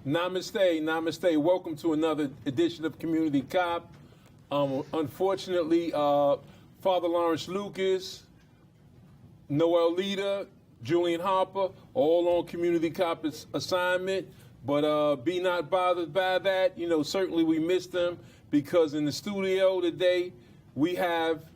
Namaste, namaste. Welcome to another edition of Community Cop. Unfortunately, Father Lawrence Lucas, Noel Leder, Julian Harper, all on Community Cop assignment. But be not bothered by that. You know, certainly we missed them because in the studio today we have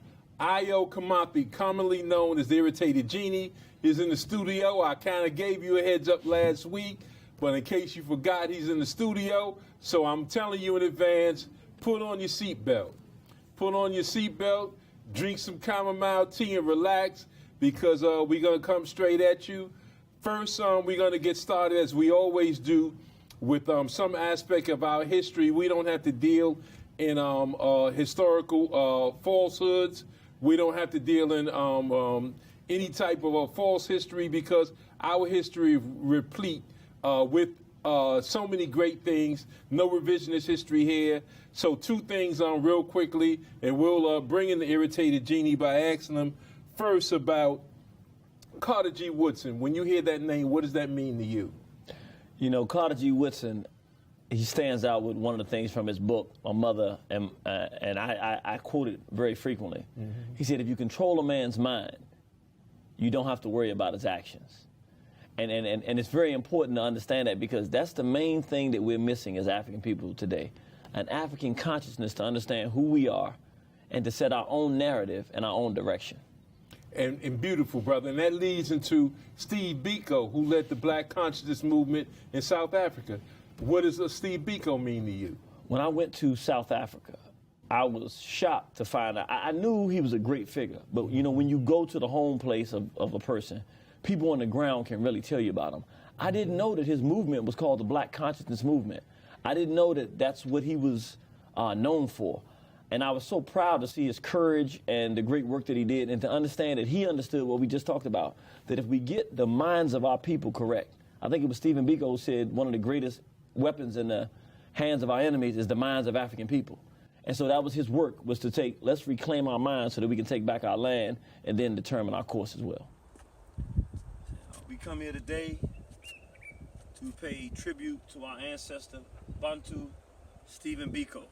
Ayo Kimathi, commonly known as the Irritated Genie, is in the studio. I kind of gave you a heads up last week, but in case you forgot, he's in the studio. So I'm telling you in advance, put on your seatbelt. Put on your seatbelt, drink some chamomile tea and relax because we're going to come straight at you. First, we're going to get started, as we always do, with some aspect of our history. We don't have to deal in historical falsehoods. We don't have to deal in any type of false history because our history is replete with so many great things. No revisionist history here. So two things real quickly, and we'll bring in the Irritated Genie by asking them first about Carter G. Woodson. When you hear that name, what does that mean to you? You know, Carter G. Woodson, he stands out with one of the things from his book, My Mother, and I quote it very frequently. Mm-hmm. He said, if you control a man's mind, you don't have to worry about his actions. And it's very important to understand that because that's the main thing that we're missing as African people today. An African consciousness to understand who we are and to set our own narrative and our own direction. And beautiful, brother. And that leads into Steve Biko, who led the Black Consciousness movement in South Africa. What does Steve Biko mean to you? When I went to South Africa, I was shocked to find out. I knew he was a great figure, but you know, when you go to the home place of a person, people on the ground can really tell you about him. I didn't know that his movement was called the Black Consciousness Movement. I didn't know that that's what he was known for. And I was so proud to see his courage and the great work that he did and to understand that he understood what we just talked about, that if we get the minds of our people correct, I think it was Stephen Biko who said one of the greatest weapons in the hands of our enemies is the minds of African people. And so that was his work, was to let's reclaim our minds so that we can take back our land and then determine our course as well. We come here today to pay tribute to our ancestor, Bantu Stephen Biko.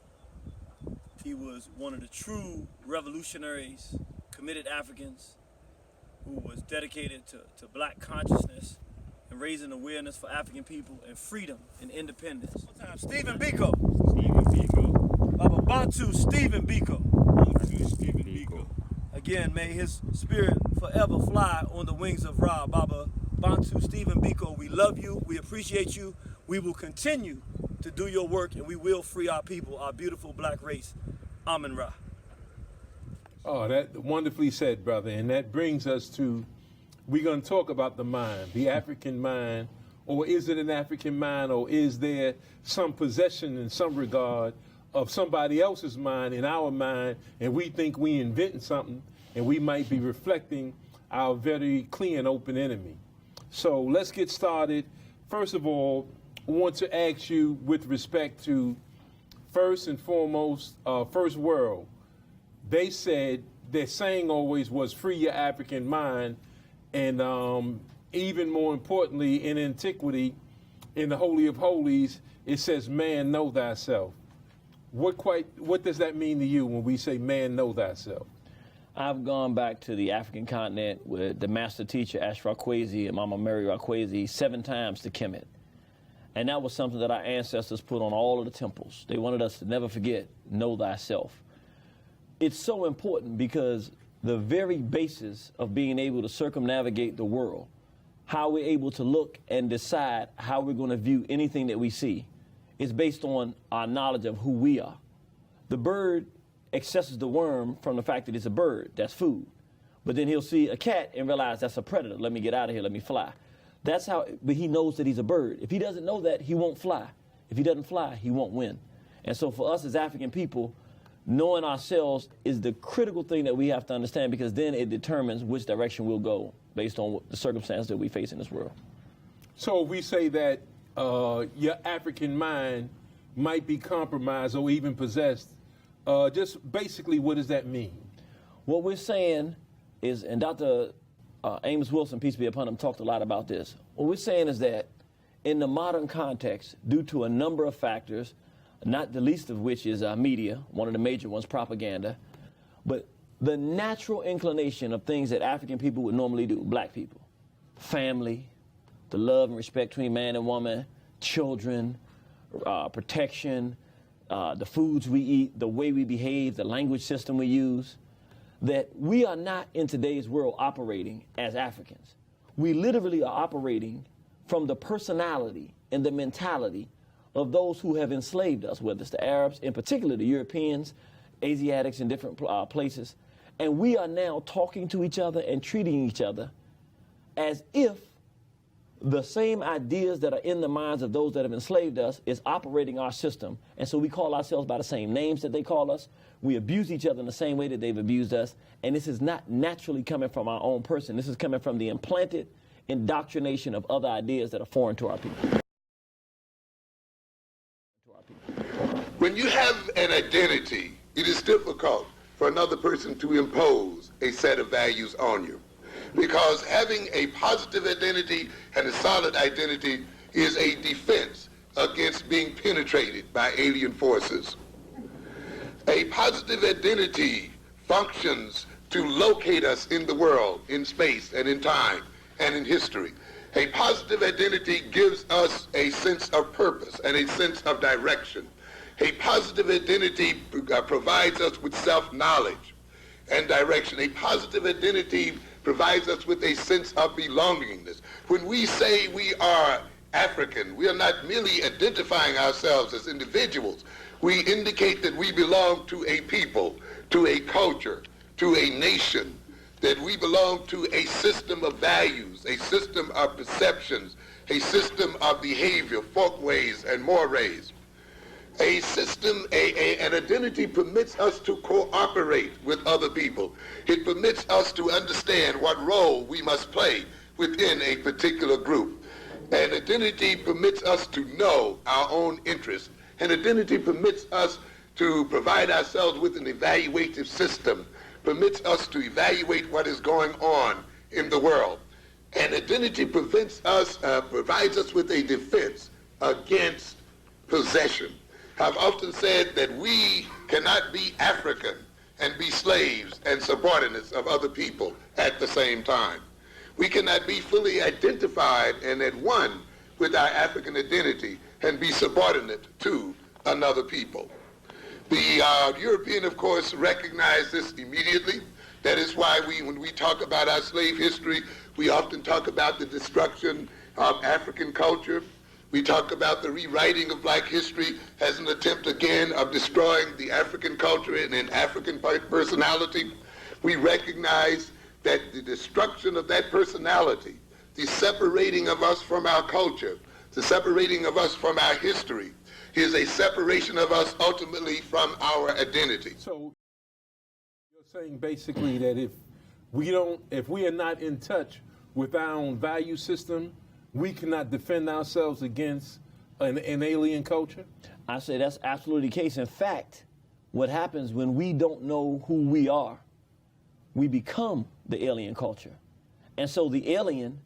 He was one of the true revolutionaries, committed Africans, who was dedicated to black consciousness and raising awareness for African people and freedom and independence. One time, Stephen Biko. Stephen Biko. Baba Bantu Stephen Biko. Bantu Stephen Biko. Again, may his spirit forever fly on the wings of Ra. Baba Bantu Stephen Biko, we love you, we appreciate you, we will continue to do your work, and we will free our people, our beautiful black race. Amen Ra. Oh, that wonderfully said, brother. And that brings us to, we're going to talk about the mind, the African mind, or is it an African mind, or is there some possession in some regard of somebody else's mind in our mind, and we think we inventing something, and we might be reflecting our very clear and open enemy. So let's get started. First of all, I want to ask you with respect to, first and foremost, First World. They said, their saying always was free your African mind, and even more importantly, in antiquity, in the Holy of Holies, it says, man, know thyself. What does that mean to you when we say, man, know thyself? I've gone back to the African continent with the master teacher, Ash Rakwesi, and Mama Mary Rakwesi, 7 times to Kemet. And that was something that our ancestors put on all of the temples. They wanted us to never forget, know thyself. It's so important because the very basis of being able to circumnavigate the world, how we're able to look and decide how we're going to view anything that we see, is based on our knowledge of who we are. The bird accesses the worm from the fact that it's a bird, that's food. But then he'll see a cat and realize that's a predator, let me get out of here, let me fly. That's how, but he knows that he's a bird. If he doesn't know that, he won't fly. If he doesn't fly, he won't win. And so for us as African people, knowing ourselves is the critical thing that we have to understand, because then it determines which direction we'll go based on the circumstances that we face in this world. So if we say that your African mind might be compromised or even possessed, just basically what does that mean? What we're saying is, and Dr. Amos Wilson, peace be upon him, talked a lot about this. What we're saying is that in the modern context, due to a number of factors, not the least of which is media, one of the major ones, propaganda, but the natural inclination of things that African people would normally do, black people, family, the love and respect between man and woman, children, protection, the foods we eat, the way we behave, the language system we use, that we are not in today's world operating as Africans. We literally are operating from the personality and the mentality of those who have enslaved us, whether it's the Arabs, in particular the Europeans, Asiatics in different places. And we are now talking to each other and treating each other as if the same ideas that are in the minds of those that have enslaved us is operating our system. And so we call ourselves by the same names that they call us. We abuse each other in the same way that they've abused us. And this is not naturally coming from our own person. This is coming from the implanted indoctrination of other ideas that are foreign to our people. When you have an identity, it is difficult for another person to impose a set of values on you. Because having a positive identity and a solid identity is a defense against being penetrated by alien forces. A positive identity functions to locate us in the world, in space and in time and in history. A positive identity gives us a sense of purpose and a sense of direction. A positive identity provides us with self-knowledge and direction. A positive identity provides us with a sense of belongingness. When we say we are African, we are not merely identifying ourselves as individuals. We indicate that we belong to a people, to a culture, to a nation, that we belong to a system of values, a system of perceptions, a system of behavior, folkways and mores. A system, an identity permits us to cooperate with other people. It permits us to understand what role we must play within a particular group. An identity permits us to know our own interests. An identity permits us to provide ourselves with an evaluative system, permits us to evaluate what is going on in the world. An identity provides us with a defense against possession. I've often said that we cannot be African and be slaves and subordinates of other people at the same time. We cannot be fully identified and at one with our African identity and be subordinate to another people. The European, of course, recognized this immediately. That is why when we talk about our slave history, we often talk about the destruction of African culture. We talk about the rewriting of black history as an attempt, again, of destroying the African culture and an African personality. We recognize that the destruction of that personality, the separating of us from our culture, the separating of us from our history, is a separation of us ultimately from our identity. So you're saying basically that if we are not in touch with our own value system, we cannot defend ourselves against an alien culture? I say that's absolutely the case. In fact, what happens when we don't know who we are, we become the alien culture. And so the alien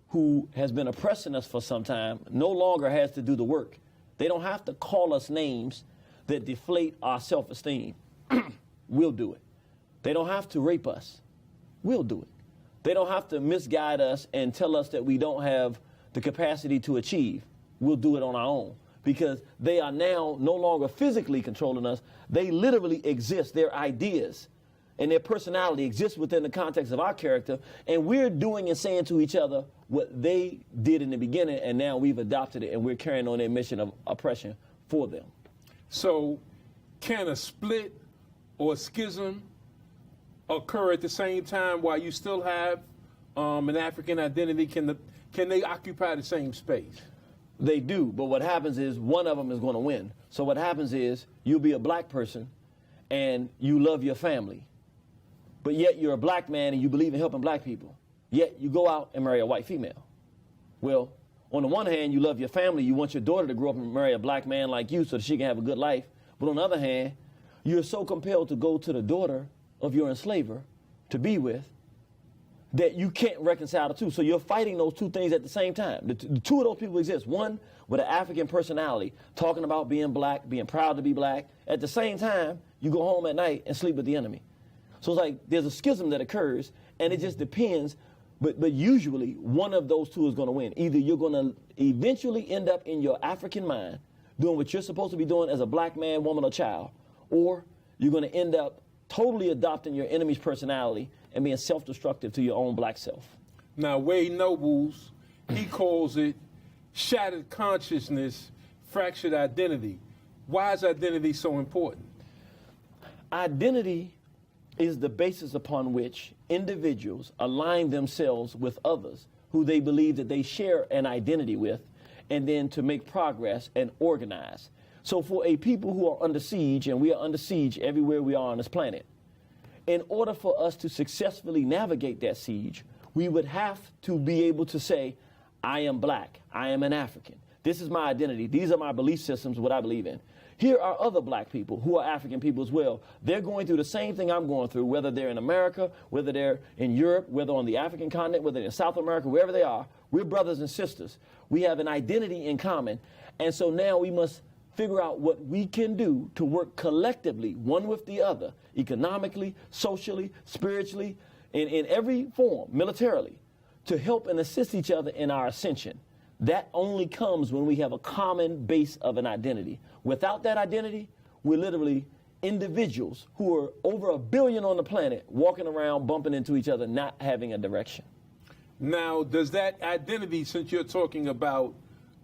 who has been oppressing us for some time no longer has to do the work. They don't have to call us names that deflate our self-esteem. We'll do it. They don't have to rape us. We'll do it. They don't have to misguide us and tell us that we don't have the capacity to achieve. We'll do it on our own, because they are now no longer physically controlling us. They literally exist. Their ideas and their personality exists within the context of our character, and we're doing and saying to each other what they did in the beginning, and now we've adopted it, and we're carrying on their mission of oppression for them. So can a split or a schism occur at the same time while you still have an African identity? Can they occupy the same space? They do, but what happens is one of them is going to win. So what happens is you'll be a black person and you love your family, but yet you're a black man and you believe in helping black people, yet you go out and marry a white female. Well, on the one hand, you love your family, you want your daughter to grow up and marry a black man like you so that she can have a good life, but on the other hand, you're so compelled to go to the daughter of your enslaver to be with that you can't reconcile the two. So you're fighting those two things at the same time. The two of those people exist. One with an African personality, talking about being black, being proud to be black. At the same time, you go home at night and sleep with the enemy. So it's like there's a schism that occurs, and it just depends. But usually, one of those two is going to win. Either you're going to eventually end up in your African mind doing what you're supposed to be doing as a black man, woman, or child, or you're going to end up totally adopting your enemy's personality and being self-destructive to your own black self. Now, Wade Nobles, he calls it shattered consciousness, fractured identity. Why is identity so important? Identity is the basis upon which individuals align themselves with others who they believe that they share an identity with, and then to make progress and organize. So for a people who are under siege, and we are under siege everywhere we are on this planet, in order for us to successfully navigate that siege, we would have to be able to say, I am black, I am an African. This is my identity. These are my belief systems, what I believe in. Here are other black people who are African people as well. They're going through the same thing I'm going through, whether they're in America, whether they're in Europe, whether on the African continent, whether they're in South America, wherever they are. We're brothers and sisters. We have an identity in common. And so now we must figure out what we can do to work collectively, one with the other, economically, socially, spiritually, in every form, militarily, to help and assist each other in our ascension. That only comes when we have a common base of an identity. Without that identity, we're literally individuals who are over 1 billion on the planet walking around bumping into each other, not having a direction. Now, does that identity, since you're talking about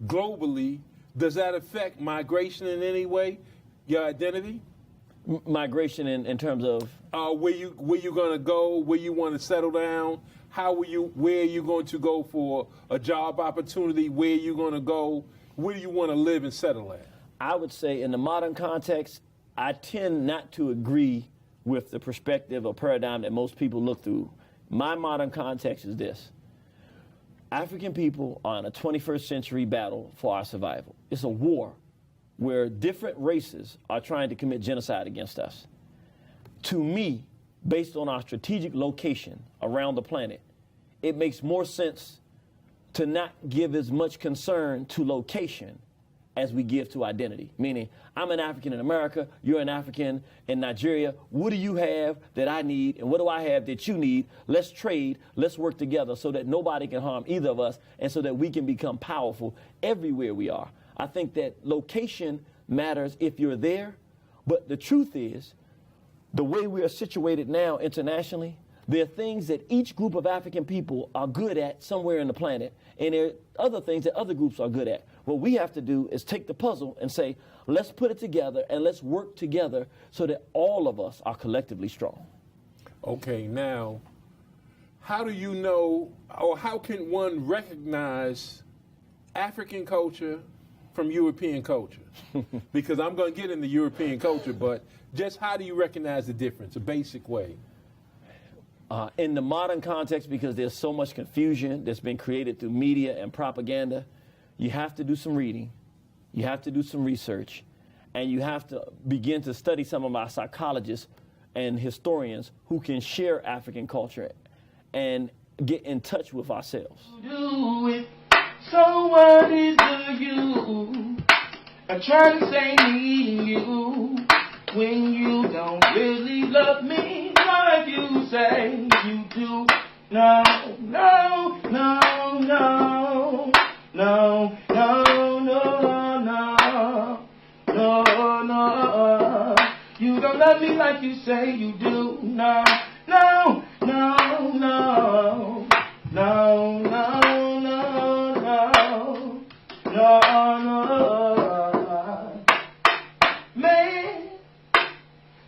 globally, does that affect migration in any way, your identity? Migration in terms of? Where you going to go, where you want to settle down, where are you going to go for a job opportunity, where are you going to go, where do you want to live and settle at? I would say in the modern context, I tend not to agree with the perspective or paradigm that most people look through. My modern context is this. African people are in a 21st century battle for our survival. It's a war where different races are trying to commit genocide against us. To me, based on our strategic location around the planet, it makes more sense to not give as much concern to location as we give to identity. Meaning, I'm an African in America, you're an African in Nigeria. What do you have that I need, and what do I have that you need? Let's trade, let's work together so that nobody can harm either of us, and so that we can become powerful everywhere we are. I think that location matters if you're there, but the truth is, the way we are situated now internationally, there are things that each group of African people are good at somewhere in the planet, and there are other things that other groups are good at. What we have to do is take the puzzle and say, let's put it together and let's work together so that all of us are collectively strong. Okay, now, how do you know, or how can one recognize African culture from European culture? Because I'm going to get into European culture, but just how do you recognize the difference, a basic way? In the modern context, because there's so much confusion that's been created through media and propaganda, you have to do some reading, you have to do some research, and you have to begin to study some of our psychologists and historians who can share African culture and get in touch with ourselves. Do it, so what is the use? I'm trying to say needing you when you don't really love me like you say you do. No, no, no, no. No, no, no, no, no, no. You don't love me like you say you do. No, no, no, no, no, no, no, no, no, no. Man,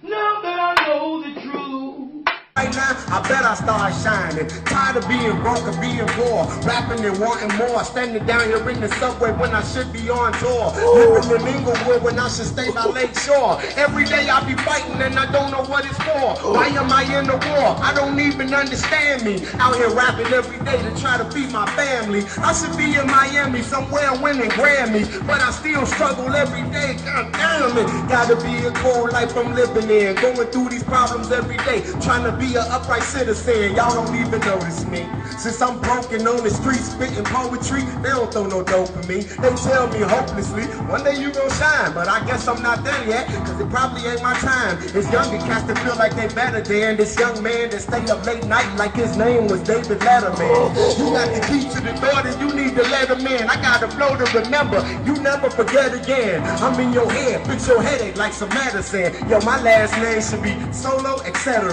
now that I know the truth. Right now, I bet I start shining. Tired of being broke and being poor, rapping and wanting more. Standing down here in the subway when I should be on tour. Living in Inglewood when I should stay by Lake Shore. Every day I be fighting and I don't know what it's for. Why am I in the war? I don't even understand me. Out here rapping every day to try to feed my family. I should be in Miami somewhere winning Grammys, but I still struggle every day. God damn it. Gotta be a cold life I'm living in. Going through these problems every day. Trying to be an upright white citizen, y'all don't even notice me. Since I'm broken on the streets, spitting poetry, they don't throw no dope for me. They tell me hopelessly, one day you gon' shine, but I guess I'm not there yet, cause it probably ain't my time. It's younger cats that feel like they better than this young man that stay up late night like his name was David Letterman. You got the key to the door, then you need to let him in. I got a flow to remember, you never forget again. I'm in your head, fix your headache like some medicine. Yo, my last name should be Solo, etc.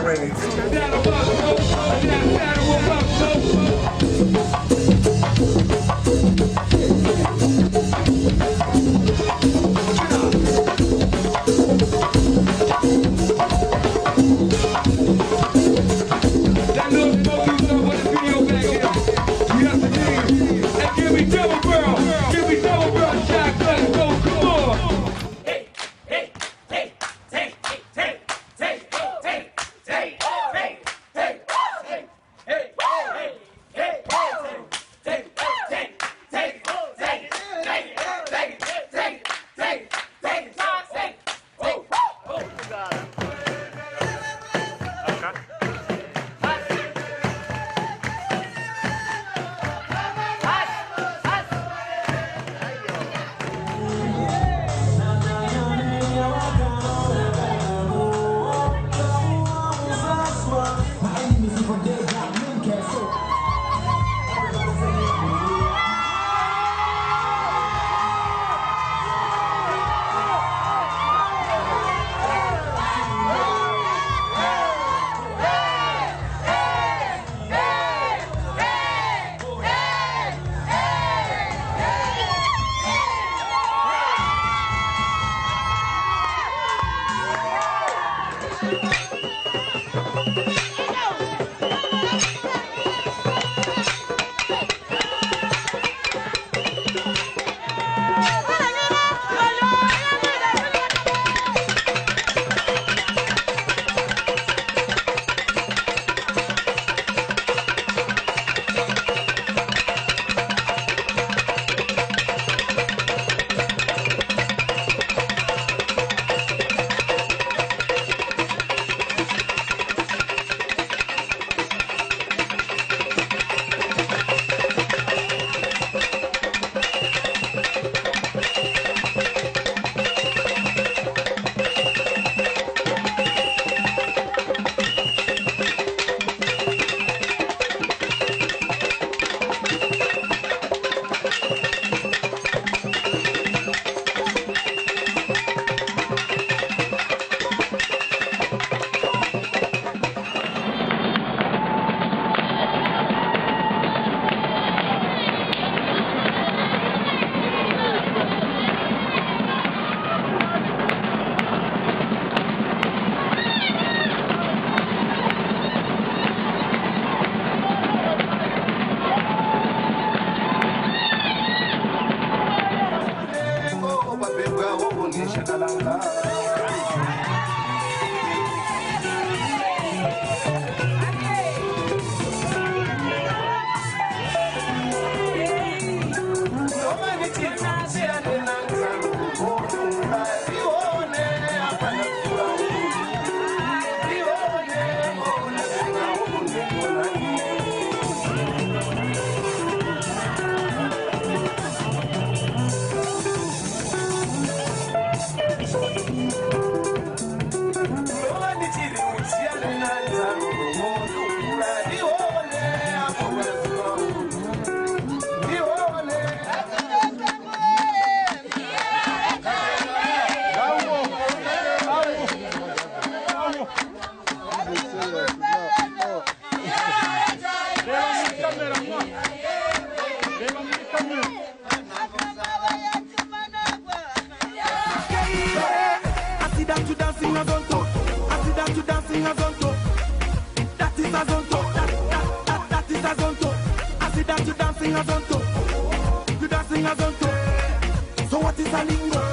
So what is a lingo?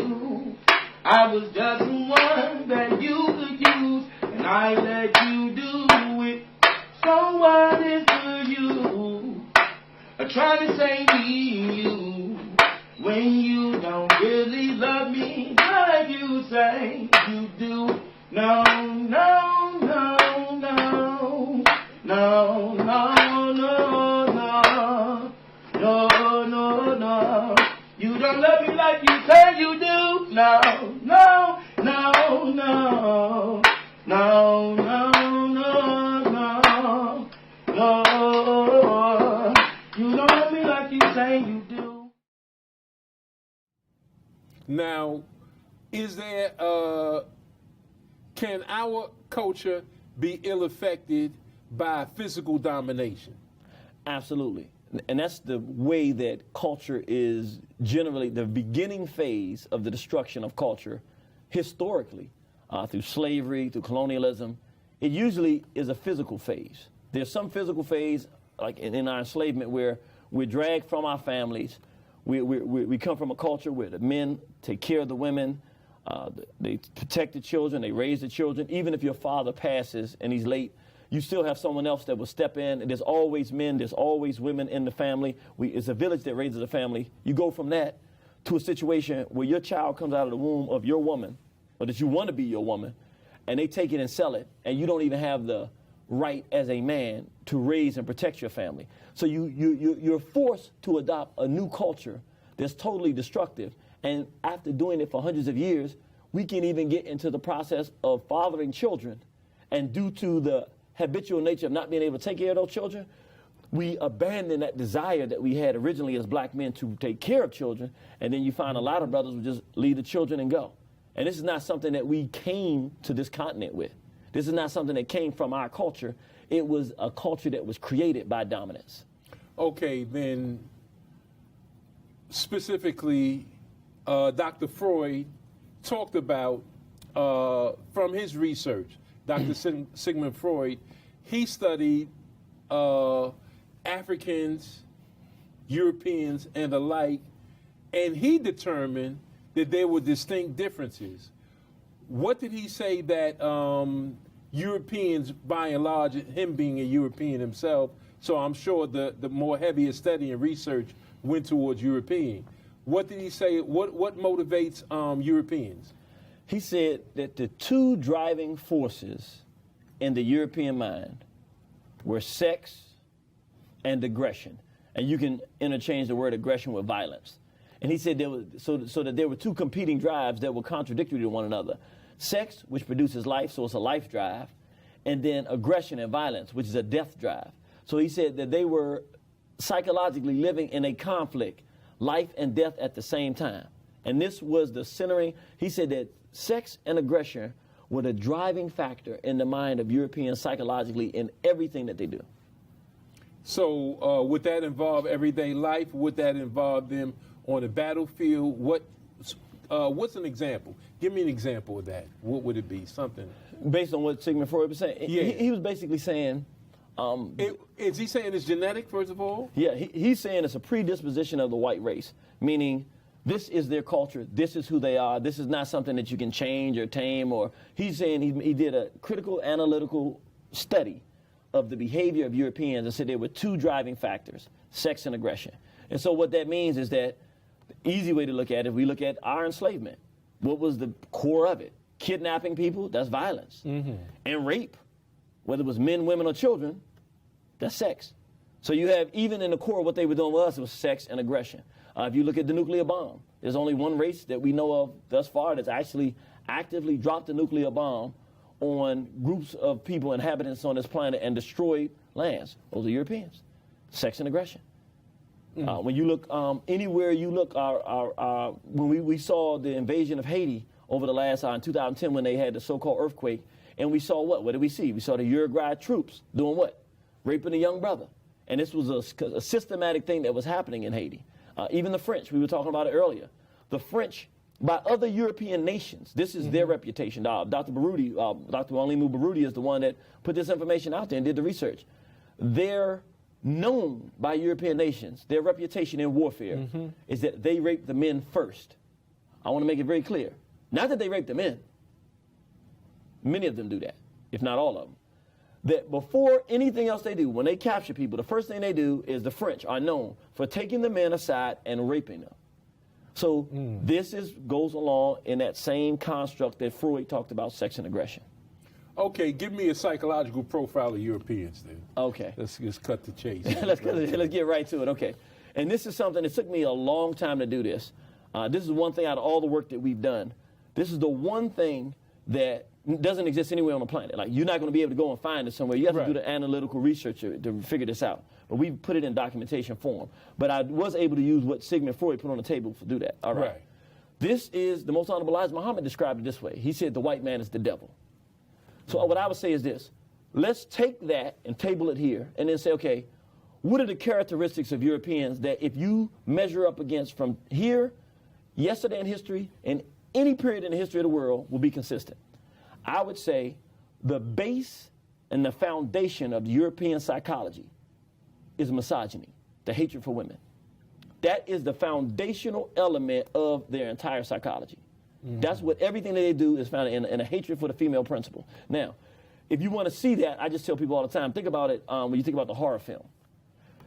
you. I was just one that you could use, and I let you do it. So what is the use of trying to save you when you don't really love me like you say you do? No, no, no, no, no, no, no, no, no, no, no. You don't love me like you say you do. No, no, no, no, no, no, no, no, no. You don't love me like you say you do. Now, is there, can our culture be ill-affected by physical domination? Absolutely. And that's the way that culture is generally the beginning phase of the destruction of culture historically, through slavery, through colonialism. It usually is a physical phase. There's some physical phase, like in our enslavement, where we're dragged from our families. We come from a culture where the men take care of the women, they protect the children, they raise the children. Even if your father passes and he's late, you still have someone else that will step in. There's always men, there's always women in the family. It's a village that raises a family. You go from that to a situation where your child comes out of the womb of your woman, or that you want to be your woman, and they take it and sell it, and you don't even have the right as a man to raise and protect your family. So you're forced to adopt a new culture that's totally destructive. And after doing it for hundreds of years, we can even get into the process of fathering children, and due to the habitual nature of not being able to take care of those children, we abandon that desire that we had originally as black men to take care of children, and then you find a lot of brothers will just leave the children and go. And this is not something that we came to this continent with. This is not something that came from our culture. It was a culture that was created by dominance. Okay, then specifically, Dr. Freud talked about, from his research, Dr. Sigmund Freud, he studied Africans, Europeans, and the like, and he determined that there were distinct differences. What did he say that Europeans, by and large, him being a European himself, so I'm sure the more heavier study and research went towards European. What did he say? What motivates Europeans? He said that the two driving forces in the European mind were sex and aggression. And you can interchange the word aggression with violence. And he said there was, so that there were two competing drives that were contradictory to one another. Sex, which produces life, so it's a life drive, and then aggression and violence, which is a death drive. So he said that they were psychologically living in a conflict, life and death at the same time. And this was the centering. He said that sex and aggression were the driving factor in the mind of Europeans psychologically in everything that they do. So would that involve everyday life? Would that involve them on the battlefield? What's an example? Give me an example of that. What would it be? Something. Based on what Sigmund Freud was saying? Yeah. He was basically saying... is he saying it's genetic, first of all? Yeah, he's saying it's a predisposition of the white race, meaning this is their culture, this is who they are, this is not something that you can change or tame. Or he's saying he did a critical analytical study of the behavior of Europeans and said there were two driving factors, sex and aggression. And so what that means is that the easy way to look at it, we look at our enslavement. What was the core of it? Kidnapping people, that's violence. Mm-hmm. And rape, whether it was men, women, or children, that's sex. So you have, even in the core of what they were doing with us, it was sex and aggression. If you look at the nuclear bomb, there's only one race that we know of thus far that's actually actively dropped a nuclear bomb on groups of people, inhabitants on this planet, and destroyed lands. Those are Europeans. Sex and aggression. When you look, anywhere you look, when we saw the invasion of Haiti over the last, in 2010 when they had the so-called earthquake, and we saw what? What did we see? We saw the Uruguay troops doing what? Raping a young brother. And this was a systematic thing that was happening in Haiti. Even the French, we were talking about it earlier. The French, by other European nations, this is their reputation. Dr. Baroudi, Dr. Alimu Baroudi is the one that put this information out there and did the research. They're known by European nations, their reputation in warfare is that they rape the men first. I want to make it very clear. Not that they rape the men. Many of them do that, if not all of them. That before anything else they do, when they capture people, the first thing they do is the French are known for taking the men aside and raping them. So this goes along in that same construct that Freud talked about sex and aggression. Okay, give me a psychological profile of Europeans then. Okay. Let's just cut the chase. let's get right to it. Okay. And this is something, it took me a long time to do this. This is one thing out of all the work that we've done. This is the one thing that doesn't exist anywhere on the planet. Like, you're not going to be able to go and find it somewhere. You have to do the analytical research to figure this out. But we put it in documentation form. But I was able to use what Sigmund Freud put on the table to do that. All right. This is, the Most Honorable Elijah Muhammad described it this way. He said the white man is the devil. So what I would say is this. Let's take that and table it here and then say, okay, what are the characteristics of Europeans that if you measure up against from here, yesterday in history, and any period in the history of the world will be consistent? I would say the base and the foundation of European psychology is misogyny, the hatred for women. That is the foundational element of their entire psychology. That's what everything that they do is founded in a hatred for the female principle. Now, if you want to see that, I just tell people all the time, think about it when you think about the horror film.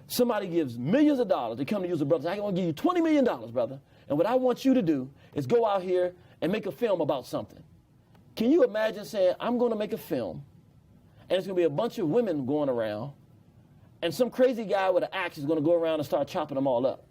Somebody gives millions of dollars. They come to you as a brother. I want to give you $20 million, brother. And what I want you to do is go out here and make a film about something. Can you imagine saying, I'm going to make a film, and it's going to be a bunch of women going around, and some crazy guy with an axe is going to go around and start chopping them all up?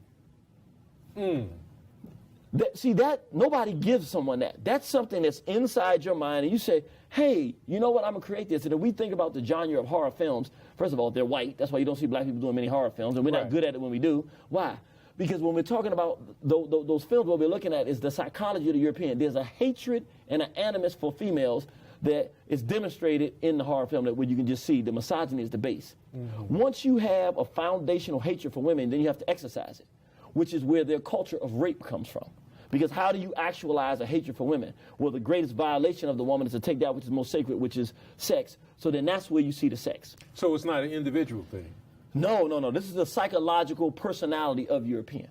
Nobody gives someone that. That's something that's inside your mind, and you say, hey, you know what, I'm going to create this. And if we think about the genre of horror films, first of all, they're white. That's why you don't see black people doing many horror films, and we're not good at it when we do. Why? Because when we're talking about those films, what we're looking at is the psychology of the European. There's a hatred and an animus for females that is demonstrated in the horror film, that where you can just see the misogyny is the base. Once you have a foundational hatred for women, then you have to exercise it, which is where their culture of rape comes from. Because how do you actualize a hatred for women? Well, the greatest violation of the woman is to take that which is most sacred, which is sex. So then that's where you see the sex. So it's not an individual thing? No. This is the psychological personality of European.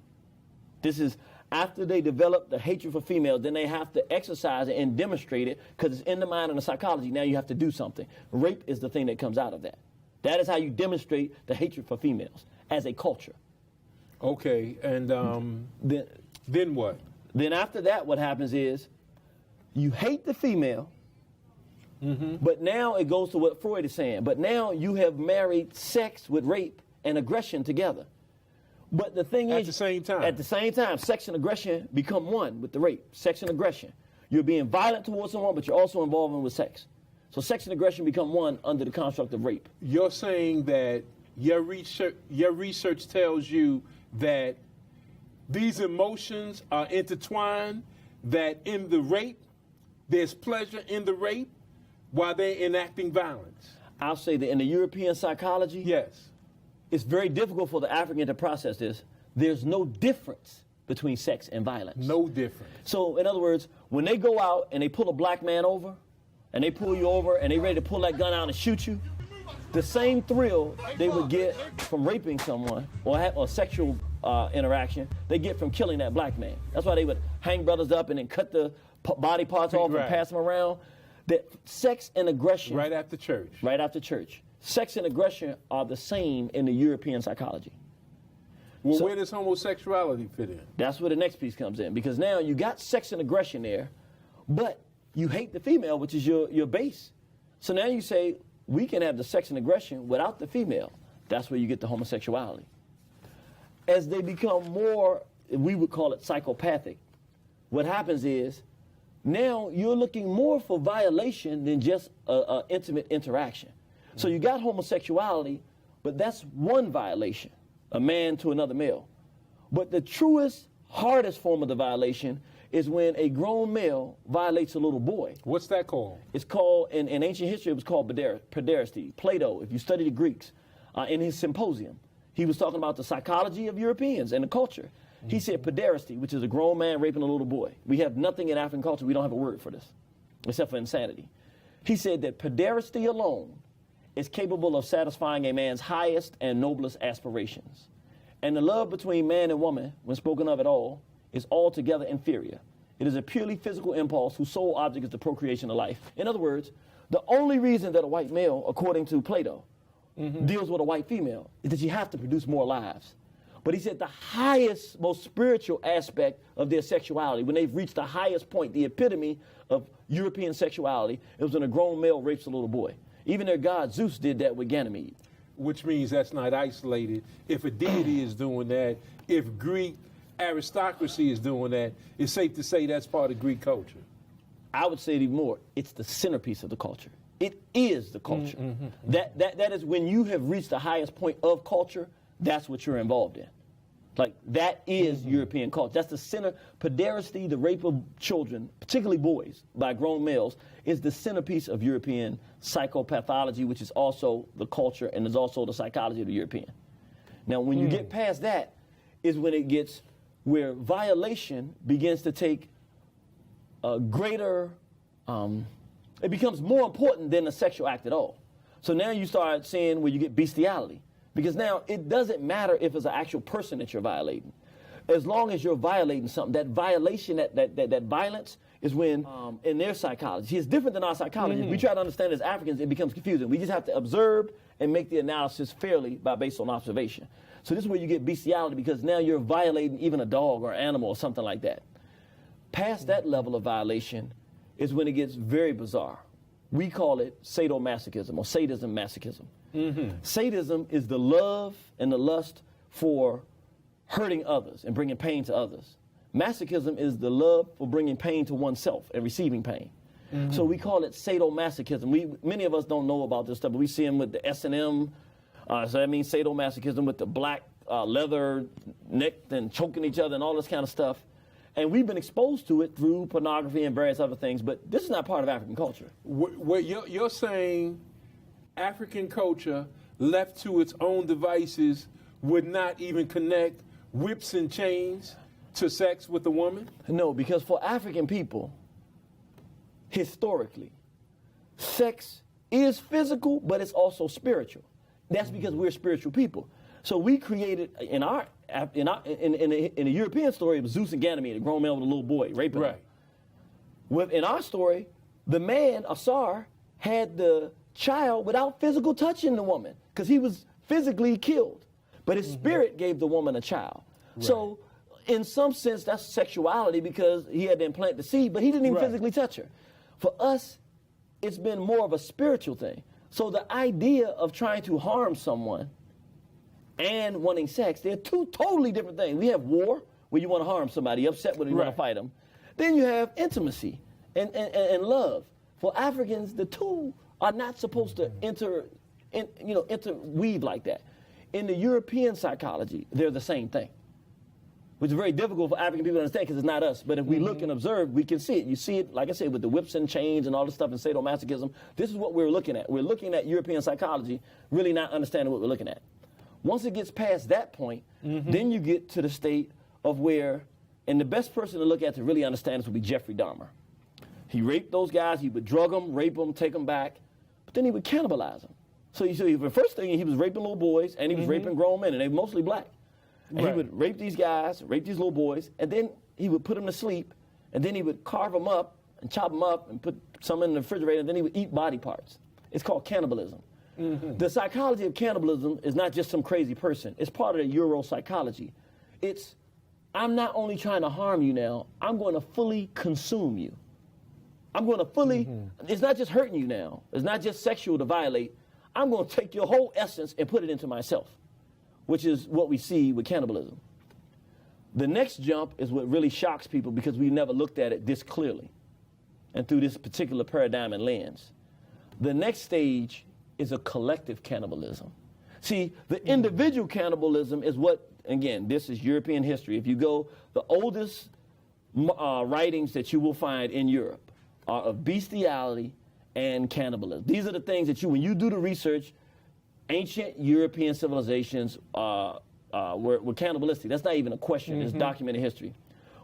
This is after they develop the hatred for females, then they have to exercise it and demonstrate it because it's in the mind and the psychology. Now you have to do something. Rape is the thing that comes out of that. That is how you demonstrate the hatred for females as a culture. Okay, and then what? Then after that, what happens is you hate the female, but now it goes to what Freud is saying. But now you have married sex with rape and aggression together. But the thing is, at the same time, sex and aggression become one with the rape. Sex and aggression. You're being violent towards someone, but you're also involved with sex. So sex and aggression become one under the construct of rape. You're saying that your research tells you that these emotions are intertwined, that in the rape, there's pleasure in the rape while they're enacting violence. I'll say that in the European psychology, yes, it's very difficult for the African to process this. There's no difference between sex and violence. No difference. So, in other words, when they go out and they pull a black man over, and they pull you over, and they ready to pull that gun out and shoot you, the same thrill they would get from raping someone or sexual interaction they get from killing that black man. That's why they would hang brothers up and then cut the body parts off and pass them around. That sex and aggression. Right after church. Right after church. Sex and aggression are the same in the European psychology. Well, So- where does homosexuality fit in? That's where the next piece comes in, because now you got sex and aggression there, but you hate the female, which is your base. So now you say, we can have the sex and aggression without the female. That's where you get the homosexuality. As they become more, we would call it psychopathic, what happens is, now you're looking more for violation than just an intimate interaction. So you got homosexuality, but that's one violation, a man to another male. But the truest, hardest form of the violation is when a grown male violates a little boy. What's that called? It's called, in ancient history, it was called pederasty. Plato, if you study the Greeks, in his symposium, he was talking about the psychology of Europeans and the culture. He said pederasty, which is a grown man raping a little boy. We have nothing in African culture, we don't have a word for this, except for insanity. He said that pederasty alone is capable of satisfying a man's highest and noblest aspirations. And the love between man and woman, when spoken of at all, is altogether inferior. It is a purely physical impulse whose sole object is the procreation of life. In other words, the only reason that a white male, according to Plato, deals with a white female is that you have to produce more lives. But he said the highest, most spiritual aspect of their sexuality, when they've reached the highest point, the epitome of European sexuality, it was when a grown male rapes a little boy. Even their god Zeus did that with Ganymede. Which means that's not isolated. If a deity is doing that, if Greek aristocracy is doing that, it's safe to say that's part of Greek culture. I would say it even more. It's the centerpiece of the culture. It is the culture. That is when you have reached the highest point of culture, that's what you're involved in. Like, that is European culture. That's the center. Pederasty, the rape of children, particularly boys, by grown males, is the centerpiece of European psychopathology, which is also the culture and is also the psychology of the European. Now, when you get past that, is when it gets where violation begins to take a greater, it becomes more important than the sexual act at all. So now you start seeing where you get bestiality. Because now it doesn't matter if it's an actual person that you're violating. As long as you're violating something, that violation, that violence is when, in their psychology, it's different than our psychology. We try to understand as Africans, it becomes confusing. We just have to observe and make the analysis fairly based on observation. So this is where you get bestiality, because now you're violating even a dog or animal or something like that. Past that level of violation is when it gets very bizarre. We call it sadomasochism or sadism masochism. Sadism is the love and the lust for hurting others and bringing pain to others. Masochism is the love for bringing pain to oneself and receiving pain. So we call it sadomasochism. Many of us don't know about this stuff, but we see them with the S&M. So that means sadomasochism with the black leather neck and choking each other and all this kind of stuff. And we've been exposed to it through pornography and various other things, but this is not part of African culture. What you're saying, African culture, left to its own devices, would not even connect whips and chains to sex with a woman? No, because for African people, historically, sex is physical, but it's also spiritual. That's because we're spiritual people. So we created in the European story, it was Zeus and Ganymede, a grown man with a little boy raping him. In our story, the man, Asar, had the child without physical touching the woman because he was physically killed. But his spirit gave the woman a child. So in some sense, that's sexuality because he had to implant the seed, but he didn't even physically touch her. For us, it's been more of a spiritual thing. So the idea of trying to harm someone and wanting sex, they're two totally different things. We have war, where you want to harm somebody, upset when you want to fight them. Then you have intimacy and love. For Africans, the two are not supposed to interweave like that. In the European psychology, they're the same thing, which is very difficult for African people to understand because it's not us. But if we look and observe, we can see it. You see it, like I said, with the whips and chains and all this stuff in sadomasochism. This is what we're looking at. We're looking at European psychology, really not understanding what we're looking at. Once it gets past that point, then you get to the state of where, and the best person to look at to really understand this would be Jeffrey Dahmer. He raped those guys. He would drug them, rape them, take them back, but then he would cannibalize them. So the first thing, he was raping little boys, and he was raping grown men, and they were mostly black. And he would rape these guys, rape these little boys, and then he would put them to sleep, and then he would carve them up and chop them up and put some in the refrigerator, and then he would eat body parts. It's called cannibalism. The psychology of cannibalism is not just some crazy person. It's part of the Euro psychology. It's, I'm not only trying to harm you now, I'm going to fully consume you. I'm going to fully, it's not just hurting you now. It's not just sexual to violate. I'm going to take your whole essence and put it into myself, which is what we see with cannibalism. The next jump is what really shocks people because we never looked at it this clearly and through this particular paradigm and lens. The next stage is a collective cannibalism. See, the individual cannibalism is what, again, this is European history. If you go, the oldest writings that you will find in Europe are of bestiality and cannibalism. These are the things that when you do the research, ancient European civilizations were cannibalistic. That's not even a question. It's documented history.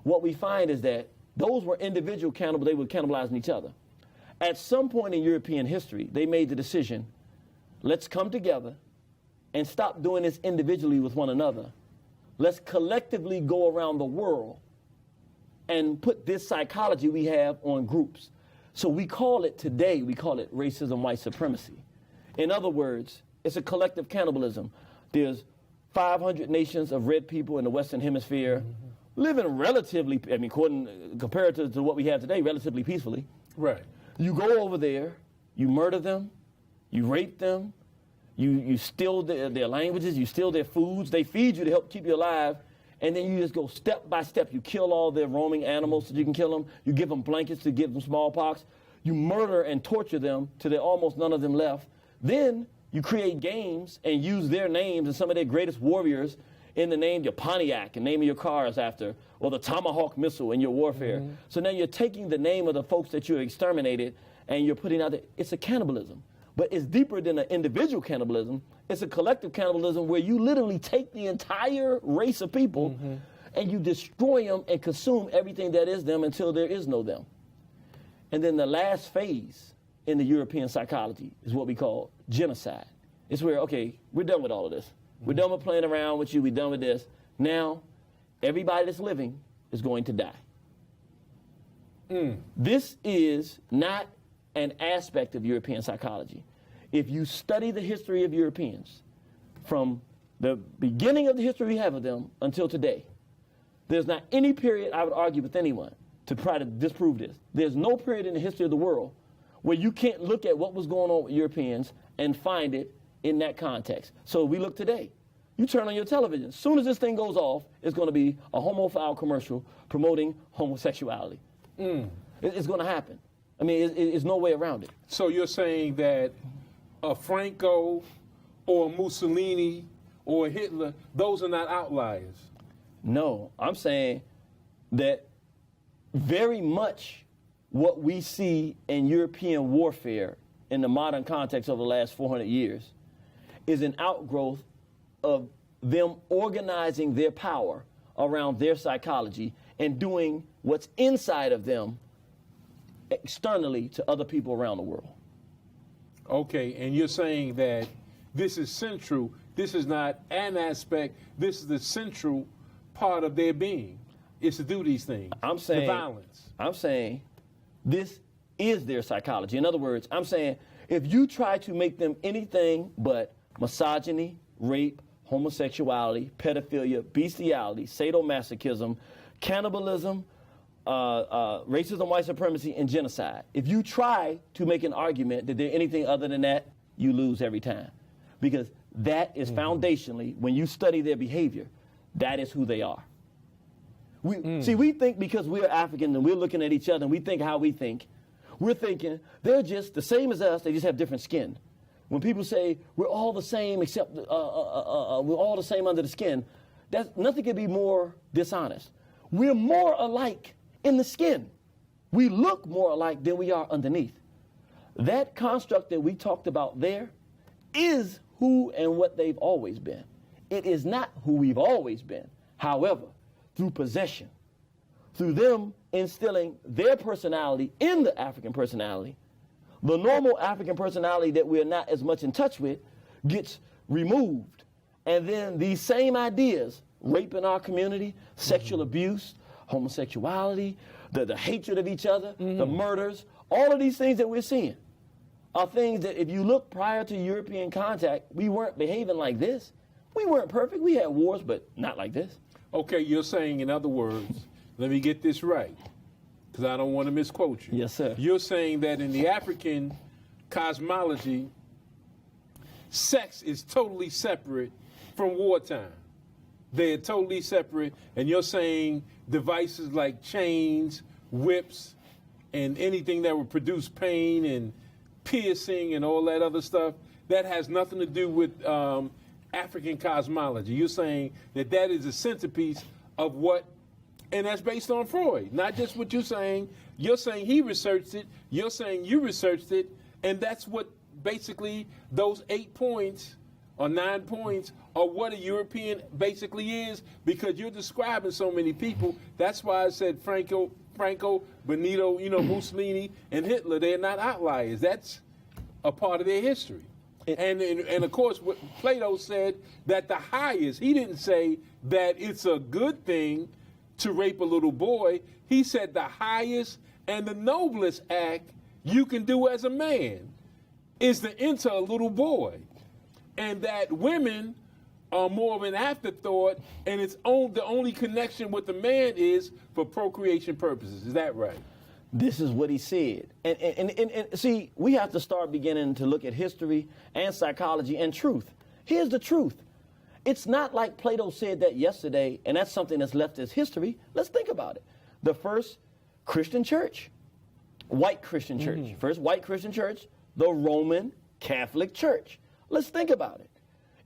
What we find is that those were individual cannibals. They were cannibalizing each other. At some point in European history, they made the decision, let's come together and stop doing this individually with one another. Let's collectively go around the world and put this psychology we have on groups. So we call it today, we call it racism, white supremacy. In other words, it's a collective cannibalism. There's 500 nations of red people in the Western Hemisphere living relatively, I mean, compared to what we have today, relatively peacefully. Right. You go over there, you murder them, you rape them, you steal their languages, you steal their foods, they feed you to help keep you alive, and then you just go step by step. You kill all their roaming animals so you can kill them. You give them blankets to give them smallpox. You murder and torture them till there almost none of them left. Then you create games and use their names and some of their greatest warriors in the name, your Pontiac, and naming your cars after, or the Tomahawk missile in your warfare. So now you're taking the name of the folks that you exterminated and you're putting out there. It's a cannibalism. But it's deeper than an individual cannibalism. It's a collective cannibalism where you literally take the entire race of people and you destroy them and consume everything that is them until there is no them. And then the last phase in the European psychology is what we call genocide. It's where, okay, we're done with all of this. We're done with playing around with you. We're done with this. Now, everybody that's living is going to die. This is not an aspect of European psychology. If you study the history of Europeans, from the beginning of the history we have of them until today, there's not any period I would argue with anyone to try to disprove this. There's no period in the history of the world where you can't look at what was going on with Europeans and find it in that context. So we look today. You turn on your television. As soon as this thing goes off, it's going to be a homophile commercial promoting homosexuality. It's going to happen. I mean, there's no way around it. So you're saying that a Franco or Mussolini or Hitler, those are not outliers? No, I'm saying that very much what we see in European warfare in the modern context of the last 400 years is an outgrowth of them organizing their power around their psychology and doing what's inside of them externally to other people around the world. Okay, and you're saying that this is central. This is not an aspect. This is the central part of their being. Is to do these things. I'm saying the violence. I'm saying this is their psychology. In other words, I'm saying if you try to make them anything but misogyny, rape, homosexuality, pedophilia, bestiality, sadomasochism, cannibalism, racism, white supremacy, and genocide. If you try to make an argument that they're anything other than that, you lose every time. Because that is foundationally, when you study their behavior, that is who they are. See, we think because we're African and we're looking at each other and we think how we think, we're thinking they're just the same as us, they just have different skin. When people say we're all the same except we're all the same under the skin, nothing could be more dishonest. We're more alike in the skin. We look more alike than we are underneath. That construct that we talked about there is who and what they've always been. It is not who we've always been. However, through possession, through them instilling their personality in the African personality, the normal African personality that we're not as much in touch with gets removed. And then these same ideas, rape in our community, sexual abuse, homosexuality, the hatred of each other, the murders, all of these things that we're seeing are things that if you look prior to European contact, we weren't behaving like this. We weren't perfect. We had wars, but not like this. Okay, you're saying, in other words, let me get this right, because I don't want to misquote you. Yes, sir. You're saying that in the African cosmology, sex is totally separate from wartime. They're totally separate, and you're saying devices like chains, whips, and anything that would produce pain and piercing and all that other stuff, that has nothing to do with African cosmology. You're saying that that is a centerpiece of what, and that's based on Freud, not just what you're saying. You're saying he researched it, you're saying you researched it, and that's what basically those 8 points or 9 points are what a European basically is, because you're describing so many people. That's why I said Franco, Benito, Mussolini, and Hitler, they're not outliers. That's a part of their history. And of course, what Plato said, that the highest, he didn't say that it's a good thing to rape a little boy. He said the highest and the noblest act you can do as a man is to enter a little boy. And that women are more of an afterthought, and the only connection with the man is for procreation purposes. Is that right? This is what he said. And see, we have to start beginning to look at history and psychology and truth. Here's the truth. It's not like Plato said that yesterday, and that's something that's left as history. Let's think about it. The first Christian church, white Christian church. First white Christian church, the Roman Catholic Church. Let's think about it.